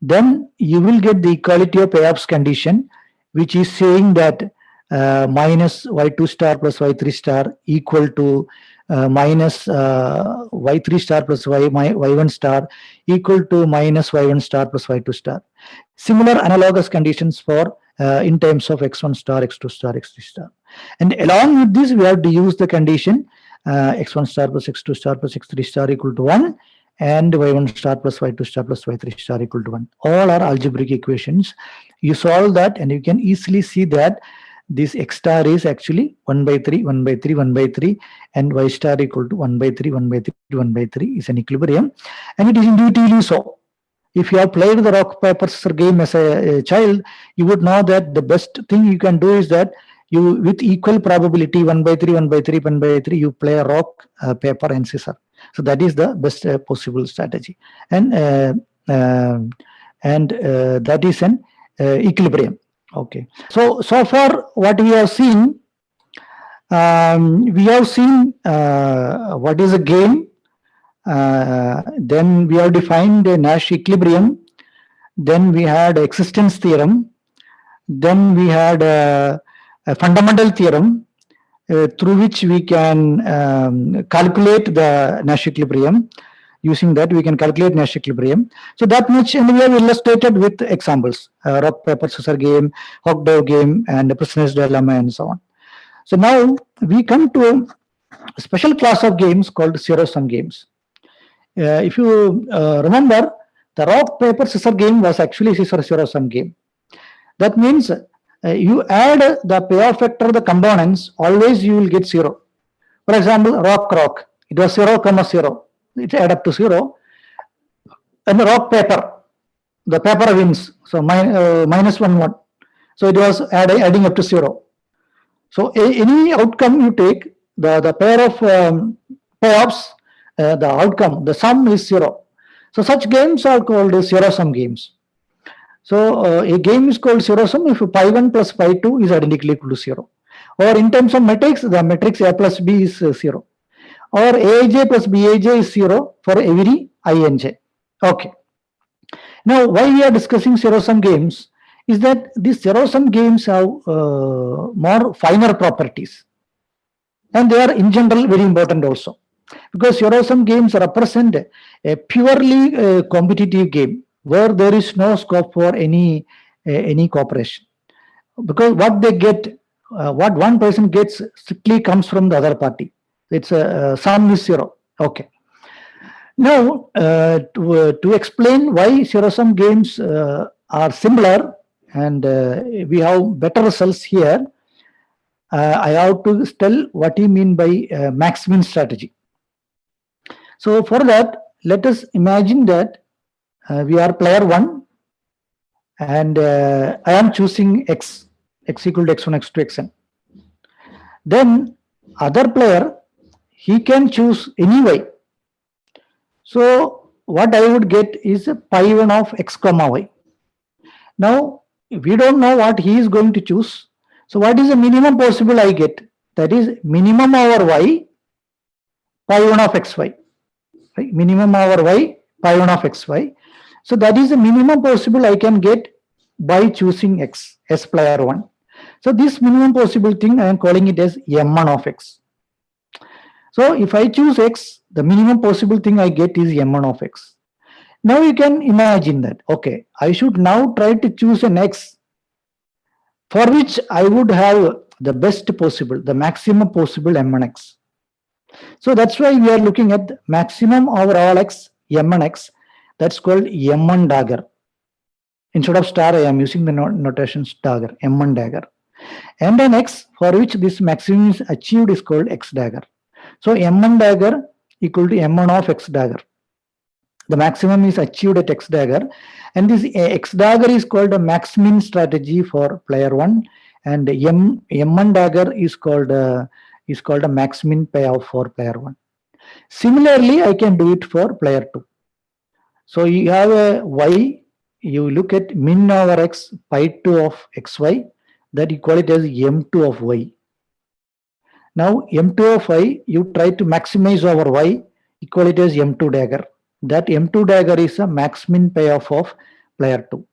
Then you will get the equality of payoffs condition, which is saying that minus y2 star plus y3 star equal to minus y3 star plus y1 star equal to minus y1 star plus y2 star. Similar analogous conditions for in terms of x1 star, x2 star, x3 star. And along with this, we have to use the condition x1 star plus x2 star plus x3 star equal to 1, and y1 star plus y2 star plus y3 star equal to 1. All are algebraic equations. You solve that and you can easily see that this x star is actually 1 by 3, 1 by 3, 1 by 3, and y star equal to 1 by 3, 1 by 3, 1 by 3 is an equilibrium, and it is intuitively so. If you have played the rock paper scissors game as a child, you would know that the best thing you can do is that you, with equal probability, 1 by 3, 1 by 3, 1 by 3, you play a rock, paper, and scissor. So that is the best possible strategy, and that is an equilibrium. Okay. So far what we have seen, what is a game. Then we have defined a Nash equilibrium. Then we had existence theorem. Then we had a fundamental theorem through which we can calculate the Nash equilibrium. Using that, we can calculate Nash equilibrium. So that much, and we have illustrated with examples: rock paper scissors game, hawk dove game, and the prisoner's dilemma, and so on. So now we come to a special class of games called zero-sum games. If you remember, the rock paper scissors game was actually a zero-sum game. That means you add the payoff vector of the components, always you will get 0. For example, rock, it was 0, 0. It add up to 0. And the rock paper, the paper wins, so minus 1, 1. So it was adding up to 0. So any outcome you take, the pair of payoffs, the outcome, the sum is 0. So such games are called zero-sum games. So a game is called zero-sum if pi1 plus pi2 is identically equal to 0. Or in terms of matrix, the matrix A plus B is 0. Or Aij plus Bij is 0 for every Inj. Okay. Now, why we are discussing zero-sum games is that these zero-sum games have more finer properties. And they are in general very important also. Because zero-sum games represent a purely competitive game where there is no scope for any cooperation. Because what they get, what one person gets strictly comes from the other party. It's a sum is 0. Okay. Now, to explain why zero-sum games are similar and we have better results here, I have to tell what you mean by max-min strategy. So for that, let us imagine that we are player 1 and I am choosing x equal to x1, x2, xn. Then other player, he can choose any y. So what I would get is pi1 of x comma y. Now we don't know what he is going to choose. So what is the minimum possible I get? That is minimum over y, pi1 of xy. Right? Minimum over y, pi1 of xy. So that is the minimum possible I can get by choosing x as player 1. So this minimum possible thing I am calling it as m1 of x. So if I choose x, the minimum possible thing I get is m1 of x. Now you can imagine that, okay, I should now try to choose an x for which I would have the best possible, the maximum possible m1x. So that's why we are looking at maximum over all x, m1x. That's called m1 dagger. Instead of star, I am using the notation dagger, m1 dagger. And an x for which this maximum is achieved is called x dagger. So m1 dagger equal to m1 of x dagger. The maximum is achieved at x dagger, and this x dagger is called a max-min strategy for player 1, and m1 dagger is called a max-min payoff for player 1. Similarly, I can do it for player 2. So you have a y, you look at min over x, pi2 of xy, that you call it as m2 of y. Now m2 of y, you try to maximize over y, you call it as m2 dagger. That m2 dagger is a max-min payoff of player 2.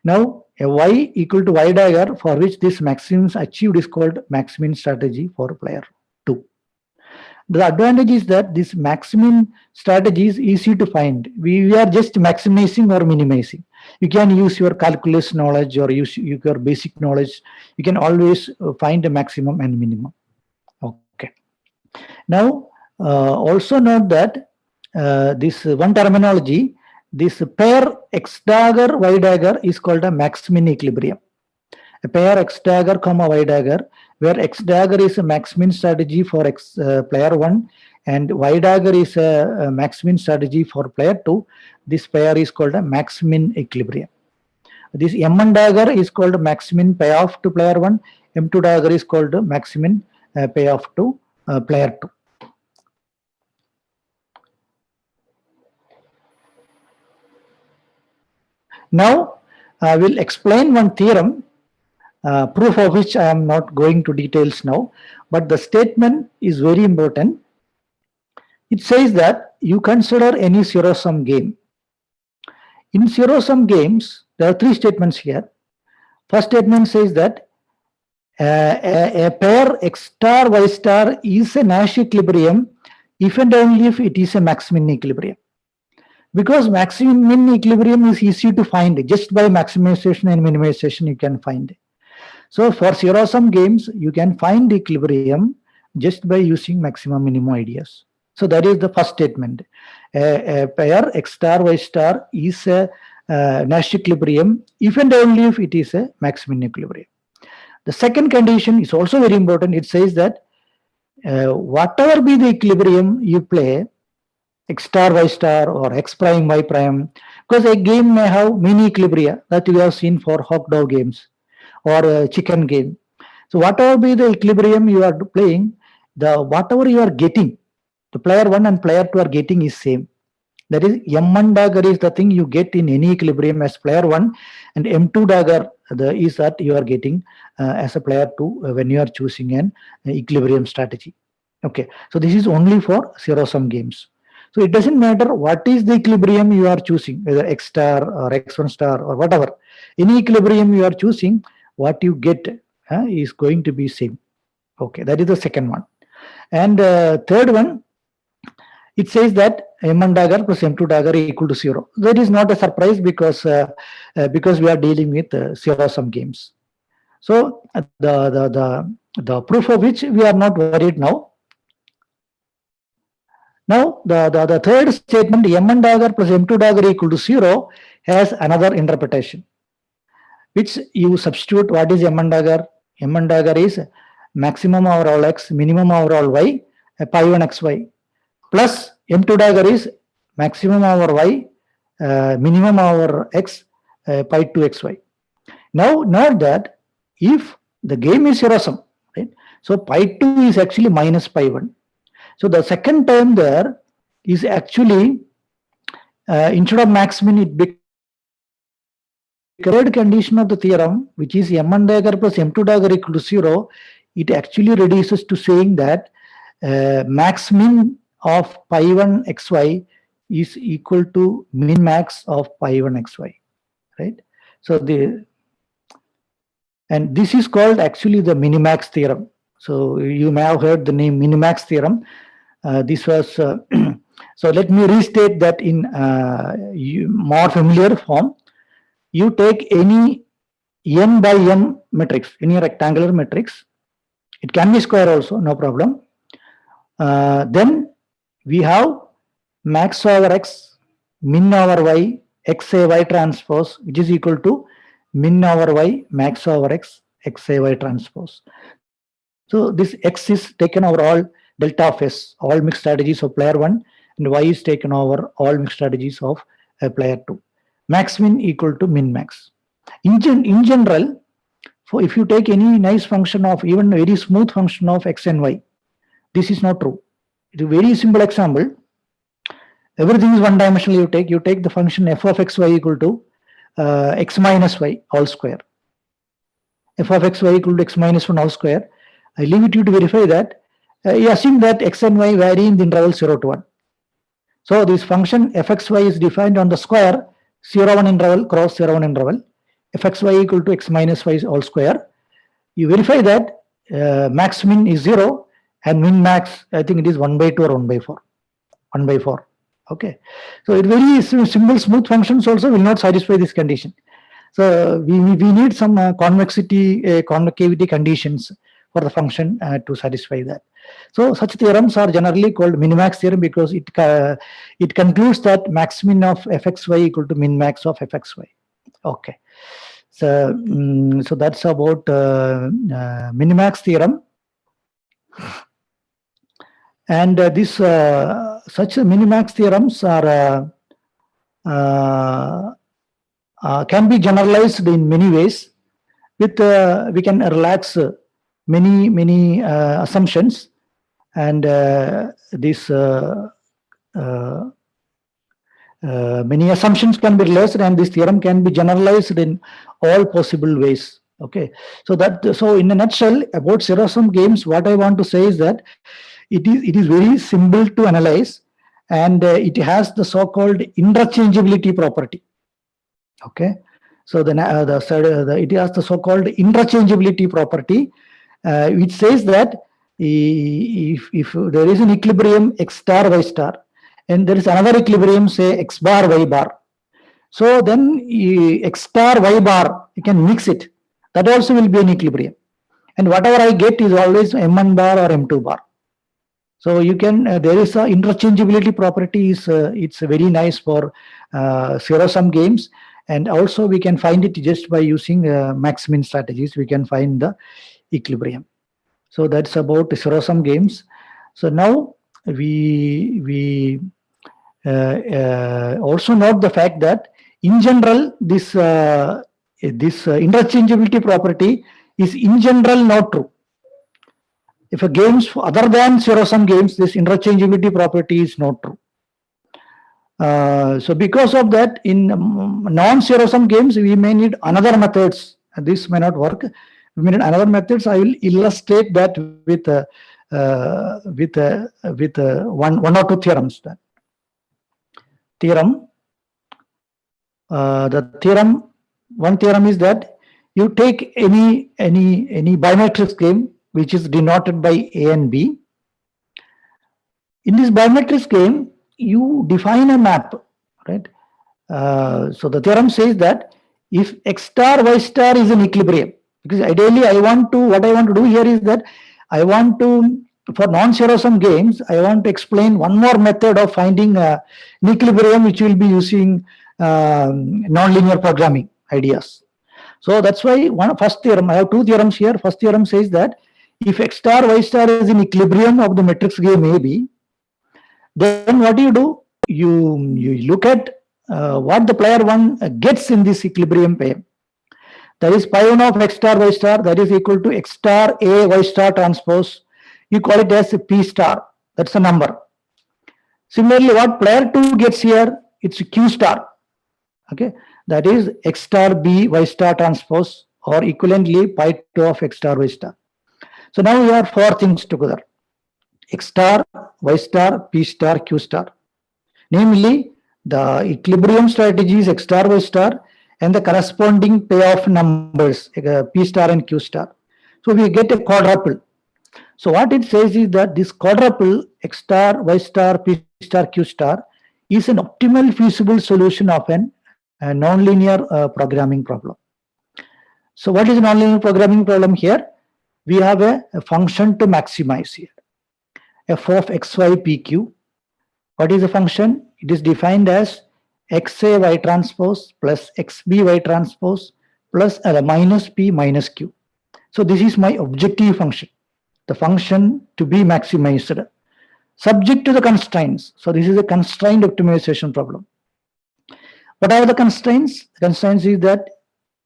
Now a y equal to y dagger for which this maximum is achieved is called max-min strategy for player 2. The advantage is that this maximum strategy is easy to find. We are just maximizing or minimizing. You can use your calculus knowledge or use your basic knowledge. You can always find a maximum and minimum. Okay. Now, also note that this one terminology, this pair x dagger y dagger is called a max-min equilibrium. A pair x dagger comma y dagger, where x dagger is a max-min strategy for player 1 and y dagger is a max-min strategy for player 2. This pair is called a max-min equilibrium. This M1 dagger is called max-min payoff to player 1. M2 dagger is called max-min payoff to player 2. Now, I will explain one theorem, proof of which I am not going to details now, but the statement is very important. It says that you consider any zero-sum game. In zero-sum games, there are three statements here. First statement says that a pair x star y star is a Nash equilibrium if and only if it is a max-min equilibrium. Because max-min equilibrium is easy to find. Just by maximization and minimization you can find. So for zero-sum games, you can find equilibrium just by using maximum minimum ideas. So that is the first statement. A pair x star y star is a Nash equilibrium if and only if it is a max-min equilibrium. The second condition is also very important. It says that whatever be the equilibrium you play, x star y star or x prime y prime, because a game may have many equilibria that we have seen for hot dog games or a chicken game. So whatever be the equilibrium you are playing, whatever you are getting, the player 1 and player 2 are getting is same. That is, M1 dagger is the thing you get in any equilibrium as player 1, and M2 dagger is that you are getting as a player 2 when you are choosing an equilibrium strategy. Okay, so this is only for zero-sum games. So it doesn't matter what is the equilibrium you are choosing, whether x star or x1 star or whatever. Any equilibrium you are choosing, what you get is going to be same. Okay, that is the second one. And third one, it says that M1 dagger plus M2 dagger equal to 0. That is not a surprise because we are dealing with zero-sum games. So the proof of which we are not worried now. Now the third statement, M1 dagger plus M2 dagger equal to 0, has another interpretation, which you substitute. What is M1 dagger? M1 dagger is maximum overall x, minimum overall y, pi 1 xy, plus M2 dagger is maximum over y, minimum over x, pi 2 xy. Now note that if the game is zero-sum, right? So pi 2 is actually minus pi 1. So the second term there is actually instead of max-min, it becomes third condition of the theorem, which is M1 dagger plus M2 dagger equal to 0. It actually reduces to saying that max-min of pi 1 xy is equal to min-max of pi 1 xy, right? So and this is called actually the Minimax theorem. So you may have heard the name Minimax theorem. This was so let me restate that in more familiar form. You take any n by m matrix, any rectangular matrix. It can be square also, no problem. Then we have max over x, min over y, xa y transpose, which is equal to min over y, max over x, xa y transpose. So this x is taken over all delta of s, all mixed strategies of player 1, and y is taken over all mixed strategies of player 2. Max min equal to min max. In general, if you take any nice function of, even very smooth function of x and y, this is not true. It's a very simple example. Everything is one dimensional. You take the function f of xy equal to x minus y all square. F of xy equal to x minus 1 all square. I leave it to you to verify that. You assume that x and y vary in the interval 0 to 1. So this function fxy is defined on the square 0 1 interval cross 0 1 interval. Fxy equal to x minus y all square. You verify that max min is 0 and min max, I think it is 1 by 2 or 1 by 4. 1 by 4. Okay. So it very simple smooth functions also will not satisfy this condition. So we need some convexity, concavity conditions for the function to satisfy that. So such theorems are generally called minimax theorem because it concludes that max-min of fxy equal to min-max of fxy. Okay. So, so that's about minimax theorem. And this such minimax theorems are can be generalized in many ways. With we can relax many assumptions, and these many assumptions can be relaxed, and this theorem can be generalized in all possible ways. Okay, so in a nutshell about zero-sum games, what I want to say is that it is very simple to analyze, and it has the so-called interchangeability property. Okay, so it has the so-called interchangeability property, which says that if there is an equilibrium x star y star, and there is another equilibrium, say x bar y bar, so then x star y bar, you can mix it. That also will be an equilibrium, and whatever I get is always m1 bar or m2 bar. So you can there is a interchangeability property. It's very nice for zero-sum games, and also we can find it just by using max-min strategies. We can find the equilibrium. So that's about zero-sum games. So now we also note the fact that in general this interchangeability property is in general not true. If a games other than zero-sum games, this interchangeability property is not true. So because of that, in non-zero-sum games, we may need another methods. This may not work. We may need another methods. I will illustrate that with one or two theorems. One theorem is that you take any biometrics game which is denoted by A and B. In this biometrics game, you define a map, right? So the theorem says that if x star y star is an equilibrium, because ideally what I want to do here is that I want to, for non-zero-sum games, I want to explain one more method of finding an equilibrium which will be using nonlinear programming ideas. So that's why first theorem, I have two theorems here. First theorem says that if x star y star is an equilibrium of the matrix game AB, then what do? You look at what the player one gets in this equilibrium pair. That is pi 1 of x star y star, that is equal to x star A y star transpose. You call it as P star. That's a number. Similarly, what player 2 gets here, it's Q star. Okay, that is x star B y star transpose, or equivalently pi 2 of x star y star. So now we have four things together: x star, y star, p star, q star. Namely, the equilibrium strategy is x star, y star, and the corresponding payoff numbers, p star and q star. So we get a quadruple. So what it says is that this quadruple, x star, y star, p star, q star, is an optimal feasible solution of a nonlinear programming problem. So what is a nonlinear programming problem here? We have a function to maximize here, f of xy pq. What is the function? It is defined as xa y transpose plus xb y transpose plus minus p minus q. So this is my objective function, the function to be maximized, subject to the constraints. So this is a constraint optimization problem. What are the constraints? The constraints is that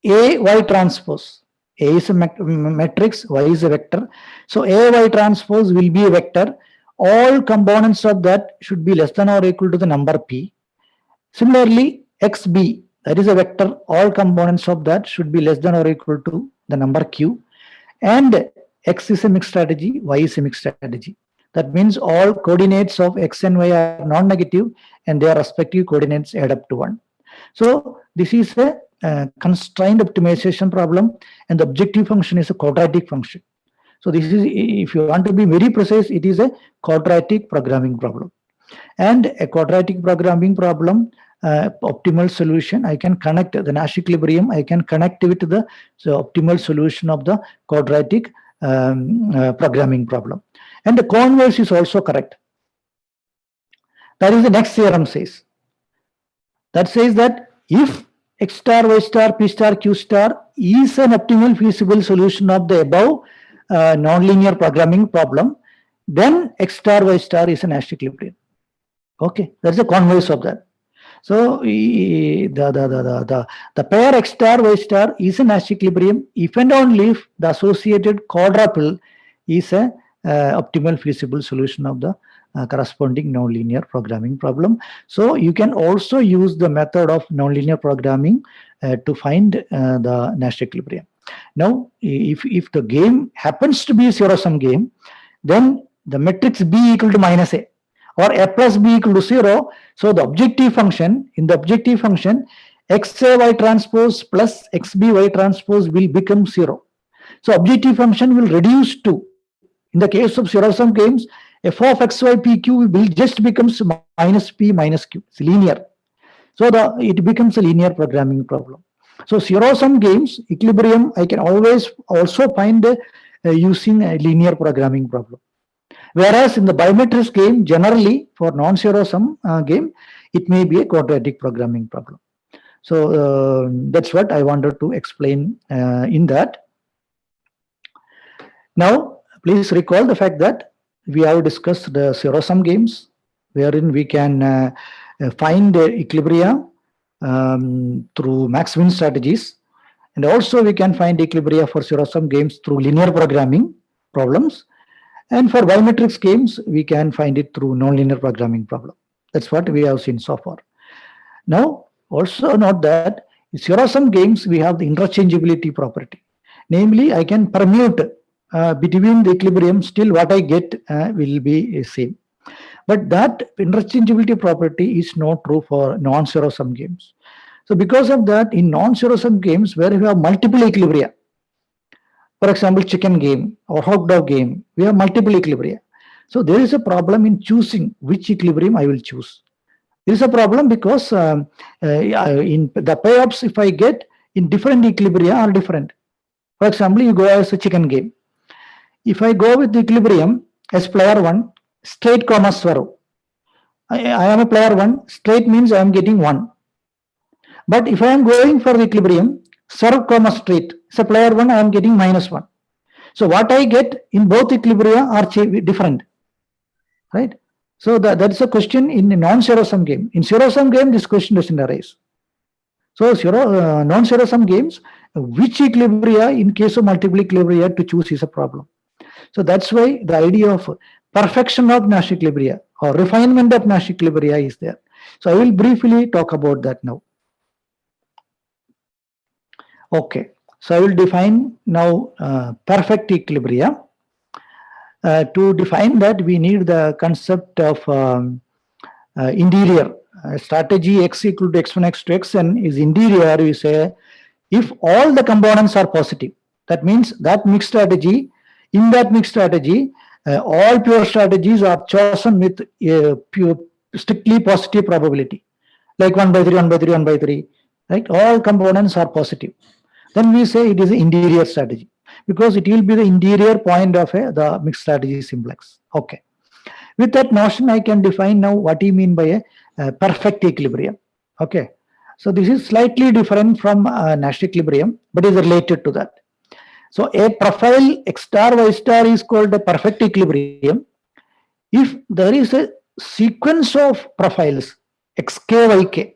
A y transpose. A is a matrix, Y is a vector. So A y transpose will be a vector. All components of that should be less than or equal to the number P. Similarly, XB, that is a vector. All components of that should be less than or equal to the number Q. And X is a mixed strategy, Y is a mixed strategy. That means all coordinates of X and Y are non-negative and their respective coordinates add up to 1. So this is a constraint optimization problem, and the objective function is a quadratic function. So this is, if you want to be very precise, it is a quadratic programming problem. And a quadratic programming problem, optimal solution, I can connect the Nash equilibrium, I can connect with the optimal solution of the quadratic programming problem. And the converse is also correct. That is the next theorem says. That says that if x star, y star, p star, q star is an optimal feasible solution of the above nonlinear programming problem, then x star, y star is a Nash equilibrium. Okay, that's the converse of that. So the pair x star, y star is a Nash equilibrium if and only if the associated quadruple is a optimal feasible solution of the corresponding nonlinear programming problem. So you can also use the method of nonlinear programming to find the Nash equilibrium. Now, if the game happens to be a zero-sum game, then the matrix B equal to minus A or A plus B equal to 0. So the objective function, in the objective function, XA y transpose plus XB y transpose will become 0. So objective function will reduce to, in the case of zero-sum games, f of xy pq will just becomes minus p minus q. It's linear. So it becomes a linear programming problem. So zero-sum games, equilibrium, I can always also find using a linear programming problem. Whereas in the biometrics game, generally for non-zero-sum game, it may be a quadratic programming problem. So that's what I wanted to explain in that. Now, please recall the fact that we have discussed the zero-sum games, wherein we can find equilibria through max-min strategies, and also we can find equilibria for zero-sum games through linear programming problems, and for biometrics games we can find it through nonlinear programming problem. That's what we have seen so far. Now, also note that in zero-sum games we have the interchangeability property. Namely, I can permute between the equilibrium, still what I get will be same. But that interchangeability property is not true for non-zero-sum games. So because of that, in non-zero-sum games where we have multiple equilibria, for example, chicken game or hot dog game, we have multiple equilibria. So there is a problem in choosing which equilibrium I will choose. There is a problem because in the payoffs, if I get in different equilibria are different. For example, you go as a chicken game. If I go with the equilibrium as player 1, straight comma swirl. I am a player 1, straight means I am getting 1. But if I am going for the equilibrium, swirl comma straight, so player 1 I am getting minus 1. So what I get in both equilibria are different, right? So that's a question in a non-zero-sum game. In zero-sum game, this question doesn't arise. So non-zero-sum games, which equilibria in case of multiple equilibria to choose is a problem. So that's why the idea of perfection of Nash equilibria or refinement of Nash equilibria is there. So I will briefly talk about that now. Okay, so I will define now perfect equilibria. To define that, we need the concept of interior. Strategy x equal to x1 x2 xn is interior. We say if all the components are positive, that means that mixed strategy, in that mixed strategy, all pure strategies are chosen with pure, strictly positive probability, like 1 by 3, 1 by 3, 1 by 3, right? All components are positive. Then we say it is an interior strategy because it will be the interior point of the mixed strategy simplex. Okay. With that notion, I can define now what you mean by a perfect equilibrium. Okay. So this is slightly different from Nash equilibrium, but is related to that. So a profile x star y star is called a perfect equilibrium if there is a sequence of profiles xk, yk,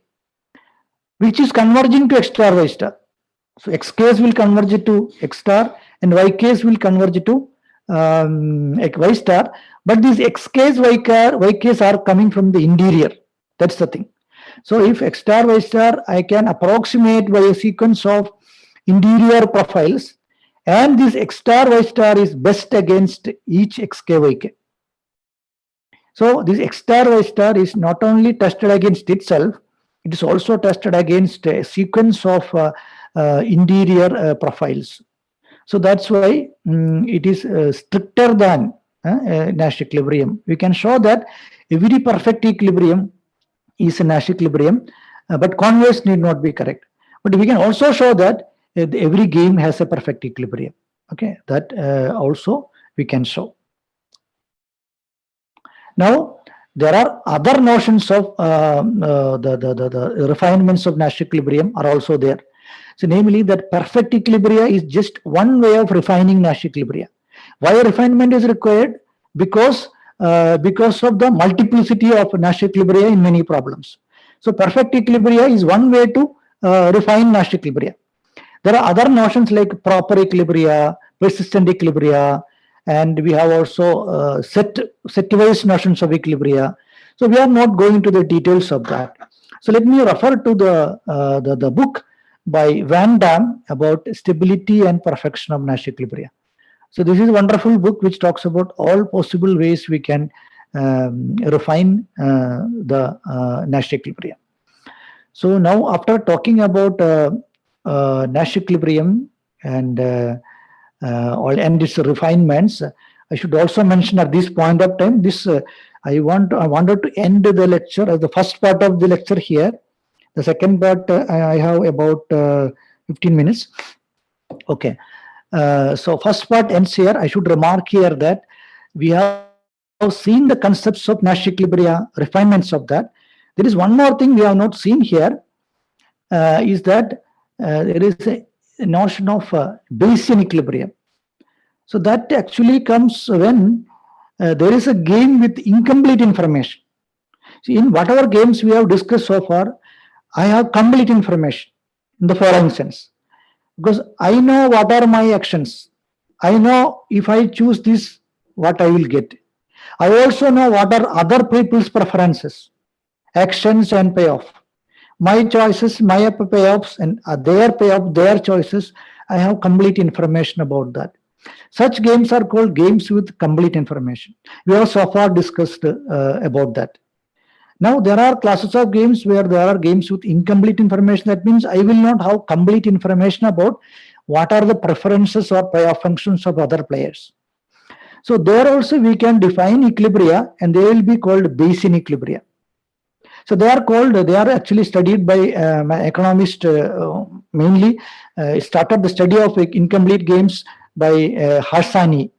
which is converging to x star y star. So xk's will converge to x star and yk's will converge to y star. But these xk's, yk's are coming from the interior. That's the thing. So if x star, y star, I can approximate by a sequence of interior profiles, and this x star, y star is best against each xk, yk. So this x star, y star is not only tested against itself, it is also tested against a sequence of interior profiles. So that's why it is stricter than Nash equilibrium. We can show that every perfect equilibrium is a Nash equilibrium, but converse need not be correct. But we can also show that every game has a perfect equilibrium. Okay, that also we can show. Now, there are other notions of the refinements of Nash equilibrium are also there. So, namely, that perfect equilibria is just one way of refining Nash equilibria. Why refinement is required? Because of the multiplicity of Nash equilibria in many problems. So, perfect equilibria is one way to refine Nash equilibria. There are other notions like proper equilibria, persistent equilibria, and we have also set-wise notions of equilibria. So we are not going to the details of that. So let me refer to the book by Van Dam about stability and perfection of Nash equilibria. So this is a wonderful book which talks about all possible ways we can refine the Nash equilibria. So now, after talking about Nash equilibrium and its refinements, I should also mention at this point of time this. I wanted to end the lecture as the first part of the lecture here. The second part I have about 15 minutes. Okay. So first part ends here. I should remark here that we have seen the concepts of Nash equilibria, refinements of that. There is one more thing we have not seen here, is that there is a notion of Bayesian equilibrium. So that actually comes when there is a game with incomplete information. See, in whatever games we have discussed so far, I have complete information in the following sense. Because I know what are my actions. I know if I choose this, what I will get. I also know what are other people's preferences, actions and payoff. My choices, my payoffs, and their payoff, their choices, I have complete information about that. Such games are called games with complete information. We have so far discussed about that. Now, there are classes of games where there are games with incomplete information. That means I will not have complete information about what are the preferences or payoff functions of other players. So there also we can define equilibria, and they will be called Bayesian equilibria. So they are actually studied by economists mainly. Started the study of incomplete games by Harsanyi.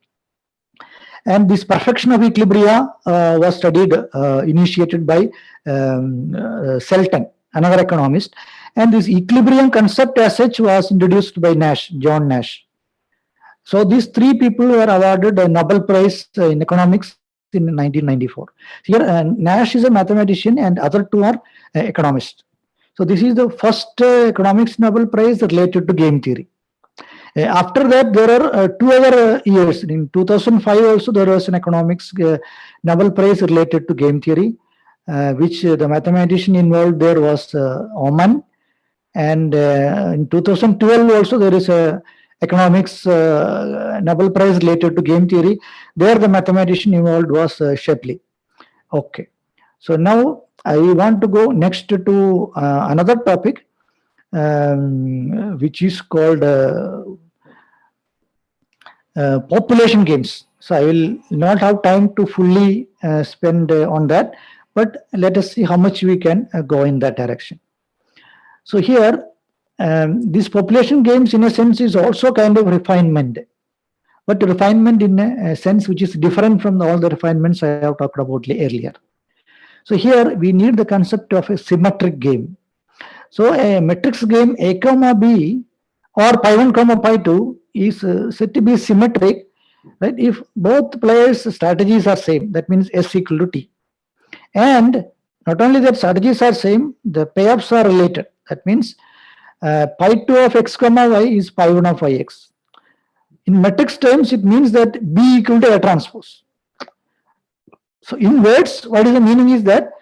And this perfection of equilibria was studied, initiated by Selton, another economist. And this equilibrium concept as such was introduced by John Nash. So these three people were awarded a Nobel Prize in economics in 1994. Here, Nash is a mathematician and other two are economists. So this is the first economics Nobel Prize related to game theory. After that, there are two other years. In 2005 also there was an economics Nobel Prize related to game theory, which the mathematician involved there was Oman. And in 2012 also there is a economics Nobel Prize related to game theory. There the mathematician involved was Shapley. Okay. So now I want to go next to another topic, which is called population games. So I will not have time to fully spend on that, but let us see how much we can go in that direction. So here, these population games in a sense is also kind of refinement, but refinement in a sense which is different from all the refinements I have talked about earlier. So here we need the concept of a symmetric game. So a matrix game A comma B or pi 1 comma pi 2 is said to be symmetric, right? If both players' strategies are same, that means S equal to T. And not only that strategies are same, the payoffs are related. That means pi 2 of x comma y is pi 1 of yx. In matrix terms, it means that B equal to A transpose. So in words, what is the meaning is that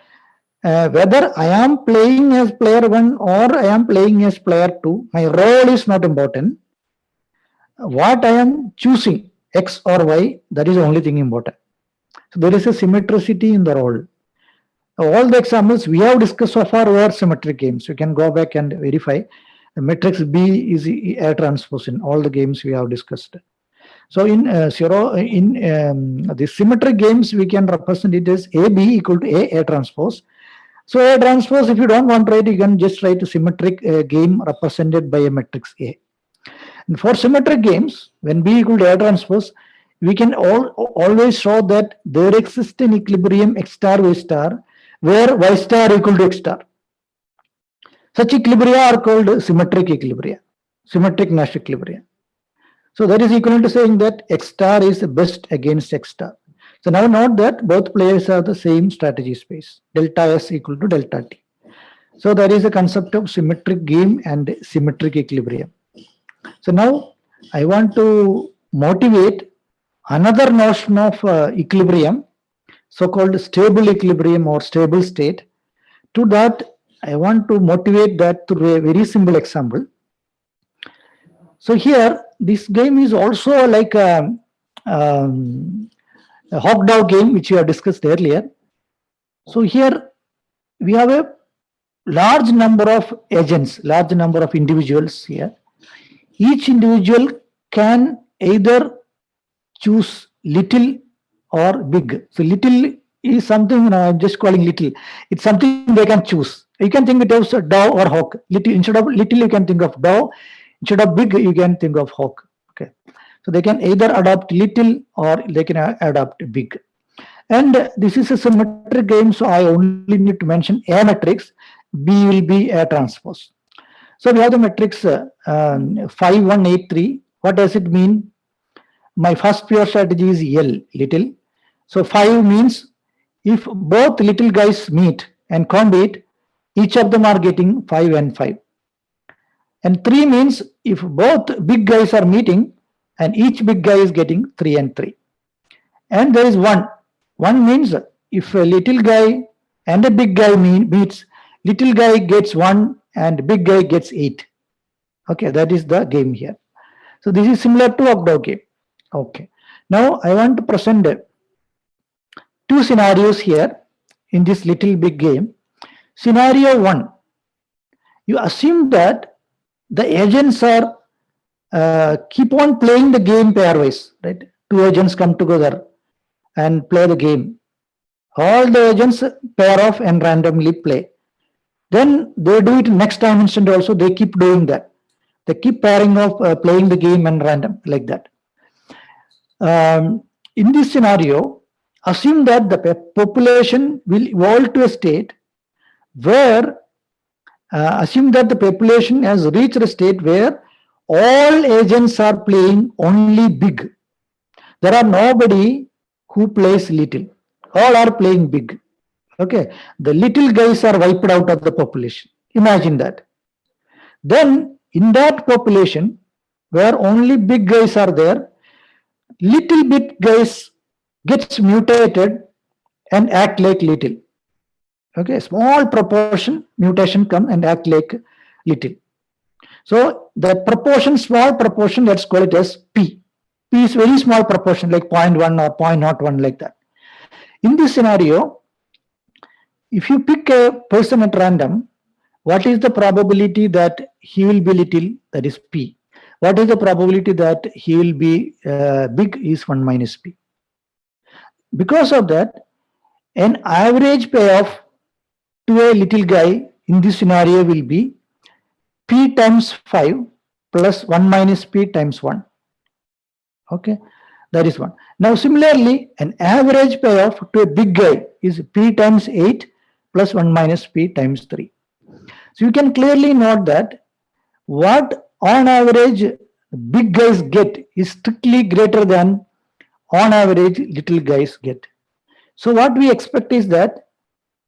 whether I am playing as player 1 or I am playing as player 2, my role is not important. What I am choosing, X or Y, that is the only thing important. So there is a symmetricity in the role. All the examples we have discussed so far were symmetric games. You can go back and verify. The matrix B is A transpose in all the games we have discussed. So in the symmetric games, we can represent it as AB equal to A transpose. So A transpose, if you don't want to write, you can just write a symmetric game represented by a matrix A. And for symmetric games, when B equal to A transpose, we can always show that there exists an equilibrium X star Y star where Y star equal to X star. Such equilibria are called symmetric equilibria, symmetric Nash equilibria. So that is equivalent to saying that X star is best against X star. So now note that both players have the same strategy space, delta S equal to delta T. So there is a concept of symmetric game and symmetric equilibrium. So now I want to motivate another notion of equilibrium, so-called stable equilibrium or stable state. To that, I want to motivate that through a very simple example. So here, this game is also like a hawk dove game, which we have discussed earlier. So here we have a large number of agents, large number of individuals here. Each individual can either choose little or big. So little is something, I'm just calling little. It's something they can choose. You can think it as a dove or hawk. Little, instead of little, you can think of dove. Instead of big, you can think of hawk. Okay. So they can either adopt little or they can adopt big. And this is a symmetric game, so I only need to mention A matrix. B will be A transpose. So we have the matrix 5, 1, 8, 3. What does it mean? My first pure strategy is L, little. So 5 means if both little guys meet and compete, each of them are getting 5 and 5. And 3 means if both big guys are meeting and each big guy is getting 3 and 3. And there is 1. 1 means if a little guy and a big guy meets, little guy gets 1 and big guy gets 8. Okay, that is the game here. So this is similar to hawk-dove game. Okay. Now I want to present 2 scenarios here in this little big game. Scenario 1. You assume that the agents are keep on playing the game pairwise, right? 2 agents come together and play the game. All the agents pair off and randomly play. Then they do it next time instant also. They keep doing that. They keep pairing off, playing the game and random like that. In this scenario, assume that the population will evolve to a state where assume that the population has reached a state where all agents are playing only big. There are nobody who plays little. All are playing big. Okay. The little guys are wiped out of the population. Imagine that. Then in that population where only big guys are there, little bit guys gets mutated and act like little. Okay, small proportion mutation come and act like little. So the proportion, small proportion, let's call it as P. P is very small proportion like 0.1 or 0.01 like that. In this scenario, if you pick a person at random, what is the probability that he will be little? That is P. What is the probability that he will be big? Is 1 minus P. Because of that, an average payoff to a little guy in this scenario will be P times 5 plus 1 minus P times 1. Okay, that is 1. Now similarly, an average payoff to a big guy is P times 8 plus 1 minus P times 3. So you can clearly note that what on average big guys get is strictly greater than on average little guys get. So what we expect is that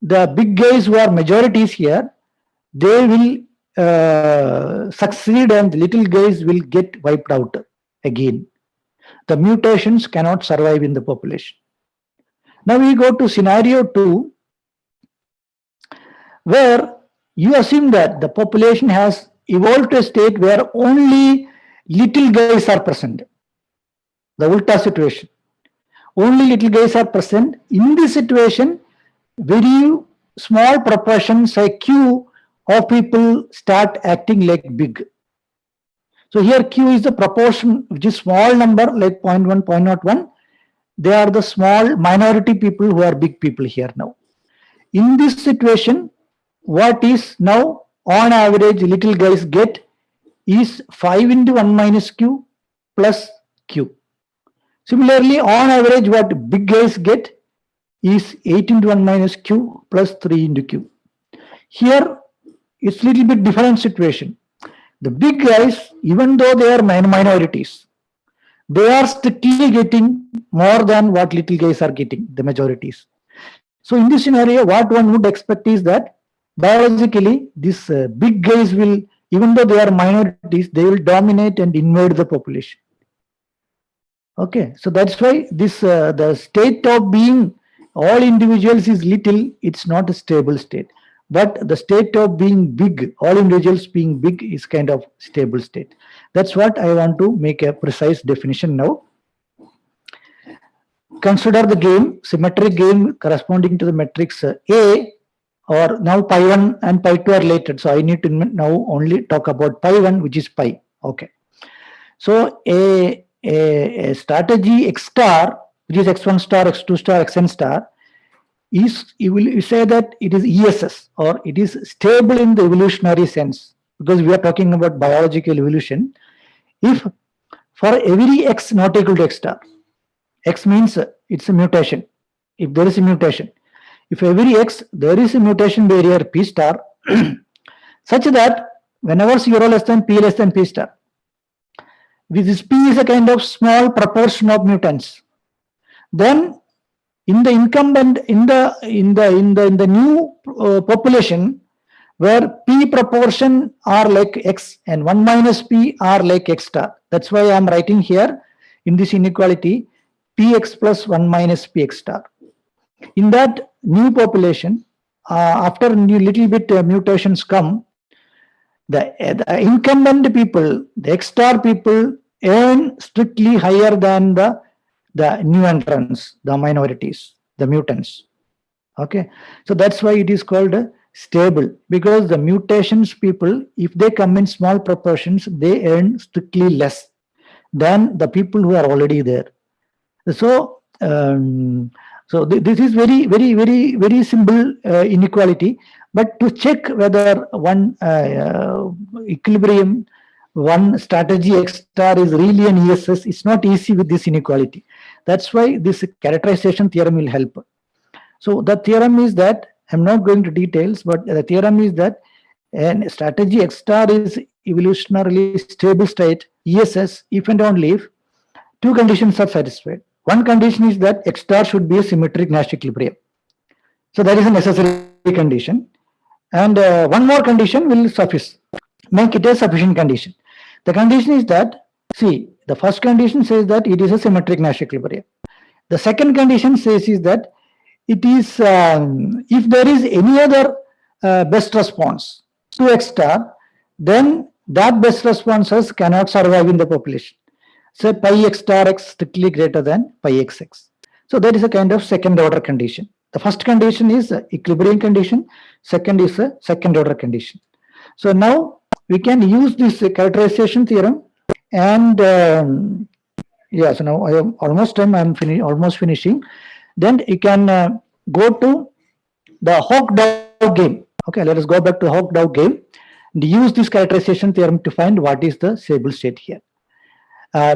the big guys who are majorities here, they will succeed and the little guys will get wiped out again. The mutations cannot survive in the population. Now we go to scenario 2, where you assume that the population has evolved to a state where only little guys are present. The ulta situation. Only little guys are present. In this situation, very small proportion, say Q of people start acting like big. So here Q is the proportion, which is small number like 0.1, 0.01. They are the small minority people who are big people here now. In this situation, what is now on average little guys get is 5 into 1 minus q plus q. Similarly, on average, what big guys get is 8 into 1 minus q plus 3 into q. Here, it's a little bit different situation. The big guys, even though they are minorities, they are strictly getting more than what little guys are getting, the majorities. So in this scenario, what one would expect is that biologically, these big guys will, even though they are minorities, they will dominate and invade the population. Okay, so that's why this the state of being all individuals is little, it's not a stable state. But the state of being big, all individuals being big, is kind of stable state. That's what I want to make a precise definition now. Consider the game, symmetric game corresponding to the matrix A, or now pi 1 and pi 2 are related. So I need to now only talk about pi 1, which is pi. Okay. So a strategy x star, which is x1 star, x2 star, xn star, is, you say that it is ESS, or it is stable in the evolutionary sense, because we are talking about biological evolution. If for every x not equal to x star, x means it's a mutation. If there is a mutation, if every x there is a mutation barrier p star, such that whenever 0 less than p less than p star, this p is a kind of small proportion of mutants, then in the incumbent, in the new population, where p proportion are like x and 1 minus p are like x star. That's why I am writing here in this inequality px plus 1 minus px star. In that new population, after little bit mutations come, the incumbent people, the x star people, earn strictly higher than the new entrants, the minorities, the mutants. Okay, so that's why it is called stable, because the mutations people, if they come in small proportions, they earn strictly less than the people who are already there. So this is very simple inequality. But to check whether one equilibrium, one strategy x star is really an ESS, it's not easy with this inequality. That's why this characterization theorem will help. So the theorem is that, I'm not going to details, but the theorem is that an strategy x star is evolutionarily stable state, ESS, if and only if two conditions are satisfied. One condition is that x star should be a symmetric Nash equilibrium. So that is a necessary condition. And one more condition will suffice, make it a sufficient condition. The condition is that, see, the first condition says that it is a symmetric Nash equilibrium. The second condition says is that it is, if there is any other best response to x star, then that best responses cannot survive in the population. So pi x star x strictly greater than pi xx. So that is a kind of second order condition. The first condition is equilibrium condition, second is a second order condition. So now we can use this characterization theorem, and yeah, so now I am almost time, I am almost finishing. Then you can go to the Hawk-Dove game. Okay, let us go back to the Hawk-Dove game and use this characterization theorem to find what is the stable state here.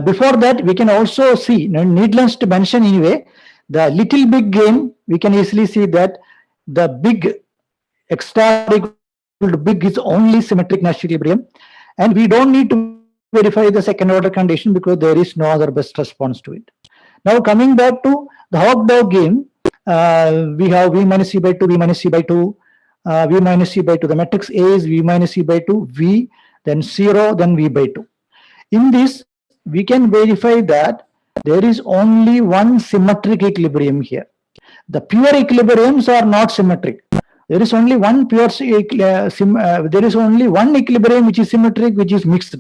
Before that, we can also see, needless to mention anyway, the little big game, we can easily see that the big x star equal to big is only symmetric Nash equilibrium, and we don't need to verify the second order condition because there is no other best response to it. Now coming back to the Hawk-Dove game, we have v minus c by 2, v minus c by 2, v minus c by 2. The matrix A is v minus c by 2, v, then 0, then v by 2. In this, we can verify that there is only one symmetric equilibrium here. The pure equilibriums are not symmetric. There is only one pure there is only one equilibrium which is symmetric, which is mixed,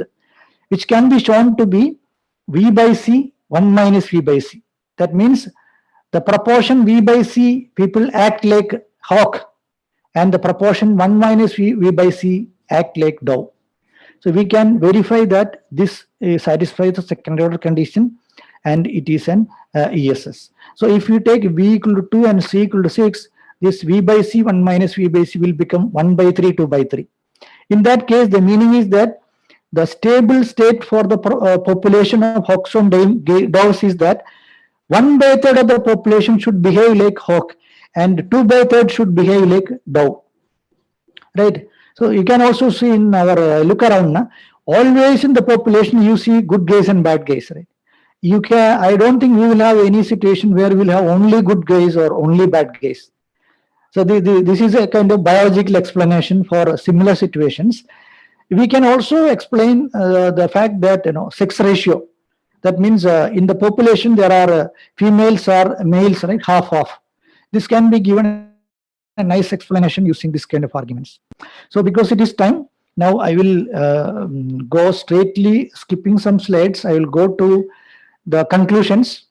which can be shown to be v by c 1 minus v by c. That means the proportion v by c people act like hawk, and the proportion 1 minus v by c act like dove. So we can verify that this satisfies the second order condition, and it is an ESS. So if you take v equal to 2 and c equal to 6, this v by c 1 minus v by c will become 1 by 3, 2 by 3. In that case, the meaning is that the stable state for the population of hawks and doves is that 1/3 of the population should behave like hawk and 2/3 should behave like dove. Right. So you can also see in our look around, always in the population you see good guys and bad guys. Right. You can. I don't think we will have any situation where we'll have only good guys or only bad guys. So this is a kind of biological explanation for similar situations. We can also explain the fact that sex ratio. That means in the population there are females or males, right? Half half. This can be given a nice explanation using this kind of arguments. So because it is time, now I will go straightly skipping some slides. I will go to the conclusions.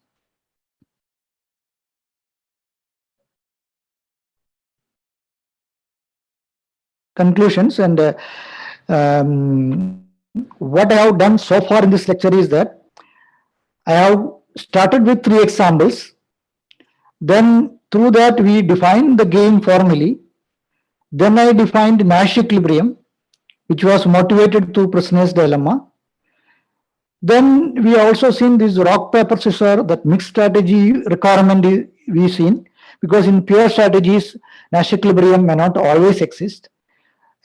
Conclusions and what I have done so far in this lecture is that I have started with 3 examples. Then through that we defined the game formally. Then I defined Nash Equilibrium, which was motivated through prisoner's dilemma. Then we also seen this rock paper scissors, that mixed strategy requirement we seen, because in pure strategies Nash Equilibrium may not always exist,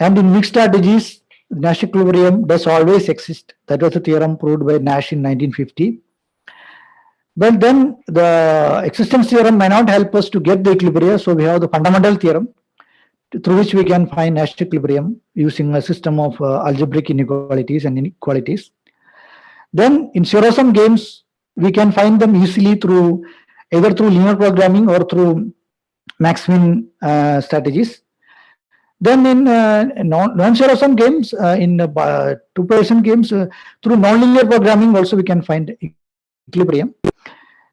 and in mixed strategies Nash Equilibrium does always exist. That was a theorem proved by Nash in 1950. But then the existence theorem may not help us to get the equilibria, so we have the fundamental theorem through which we can find Nash equilibrium using a system of algebraic inequalities and inequalities. Then in zero-sum games, we can find them easily through either through linear programming or through max-min strategies. Then in non-zero-sum games, in two-person games, through nonlinear programming also we can find equilibrium.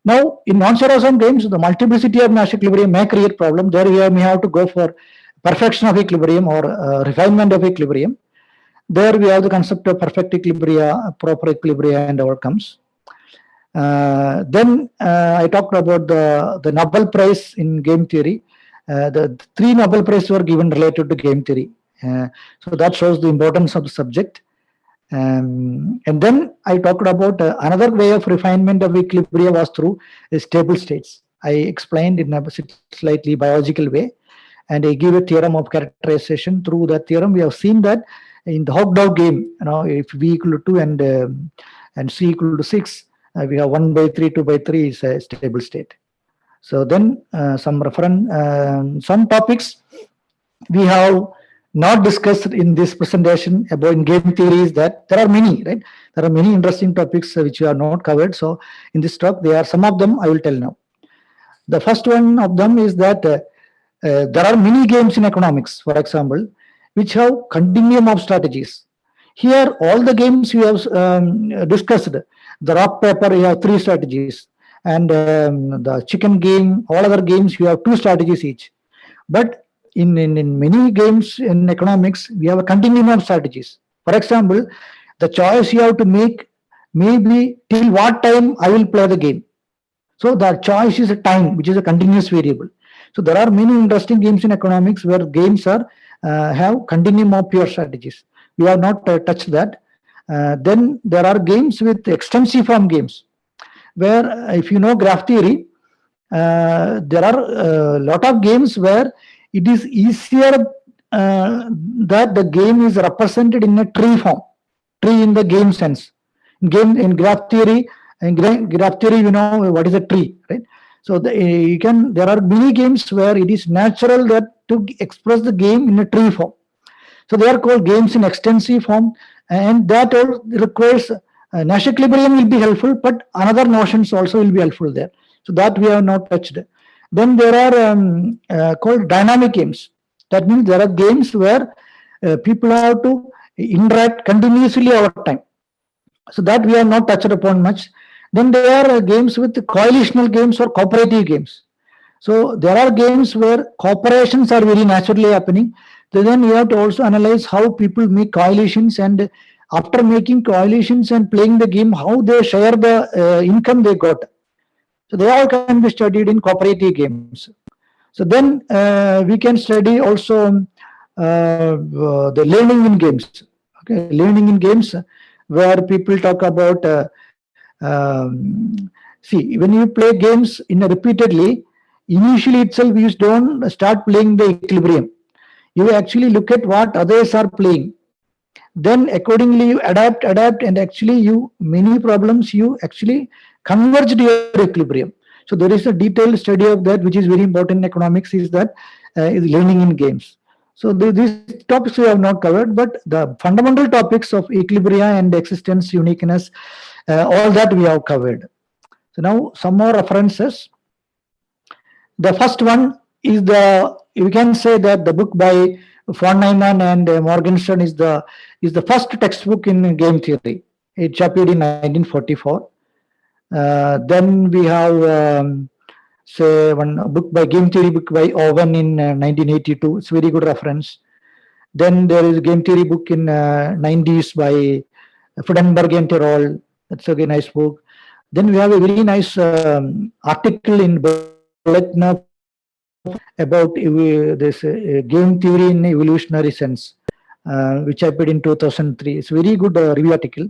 Now, in non-zero-sum games, the multiplicity of Nash equilibrium may create problem. There we may have to go for perfection of equilibrium or refinement of equilibrium. There we have the concept of perfect equilibria, proper equilibria, and outcomes. Then I talked about the Nobel Prize in game theory. The 3 Nobel Prizes were given related to game theory. So that shows the importance of the subject. And then I talked about another way of refinement of equilibria was through stable states. I explained in a slightly biological way, and I give a theorem of characterization. Through that theorem, we have seen that in the hawk-dove game, if v equal to 2 and c equal to 6, we have 1/3, 2/3 is a stable state. So then some reference, some topics we have not discussed in this presentation about in game theory is that there are many, right? There are many interesting topics which we are not covered. So in this talk, there are some of them I will tell now. The first one of them is that there are many games in economics, for example, which have continuum of strategies. Here, all the games we have discussed, the rock paper, you have 3 strategies, and the chicken game, all other games, you have 2 strategies each. But in many games in economics, we have a continuum of strategies. For example, the choice you have to make may be till what time I will play the game. So the choice is a time, which is a continuous variable. So there are many interesting games in economics where games are have continuum of pure strategies. We have not touched that. Then there are games with extensive form games, where if you know graph theory, there are a lot of games where it is easier that the game is represented in a tree form, tree in the game sense. In graph theory, you know what is a tree, right? So there are many games where it is natural that to express the game in a tree form. So they are called games in extensive form, and that all requires Nash equilibrium will be helpful, but another notions also will be helpful there. So that we have not touched. Then there are called dynamic games. That means there are games where people have to interact continuously over time. So that we have not touched upon much. Then there are games with coalitional games or cooperative games. So there are games where cooperations are very naturally happening. So then you have to also analyze how people make coalitions, and after making coalitions and playing the game, how they share the income they got. So they all can be studied in cooperative games. So then we can study also the learning in games. Okay, learning in games, where people talk about see, when you play games in a repeatedly, initially itself you don't start playing the equilibrium. You actually look at what others are playing, then accordingly you adapt, and actually you many problems you actually converge to your equilibrium. So there is a detailed study of that, which is very important in economics, is that is learning in games. So these topics we have not covered, but the fundamental topics of equilibria and existence, uniqueness, all that we have covered. So now some more references. The first one is the, you can say that the book by von Neumann and Morgenstern is the first textbook in game theory. It appeared in 1944. Then we have say one book by game theory book by Owen in 1982. It's very good reference. Then there is a game theory book in 90s by Friedenberg and Tirol. That's a very nice book. Then we have a very nice article in Berchmans about this game theory in evolutionary sense, which I put in 2003. It's a very good review article.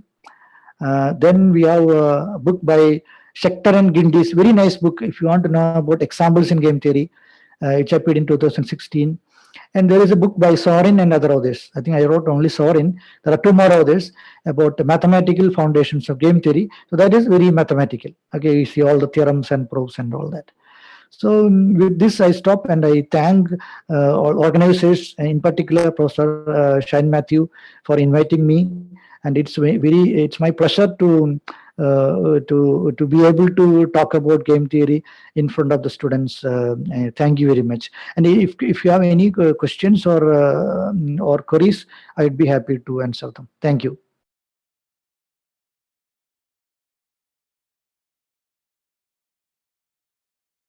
Then we have a book by Schechter and Gindis, very nice book if you want to know about examples in game theory, which I put in 2016. And there is a book by Sorin and other authors. I think I wrote only Sorin. There are two more authors about mathematical foundations of game theory. So that is very mathematical. Okay, you see all the theorems and proofs and all that. So with this, I stop and I thank all organizers, in particular Professor Shine Matthew, for inviting me. And it's it's my pleasure to be able to talk about game theory in front of the students. Thank you very much. And if you have any questions or queries, I'd be happy to answer them. Thank you.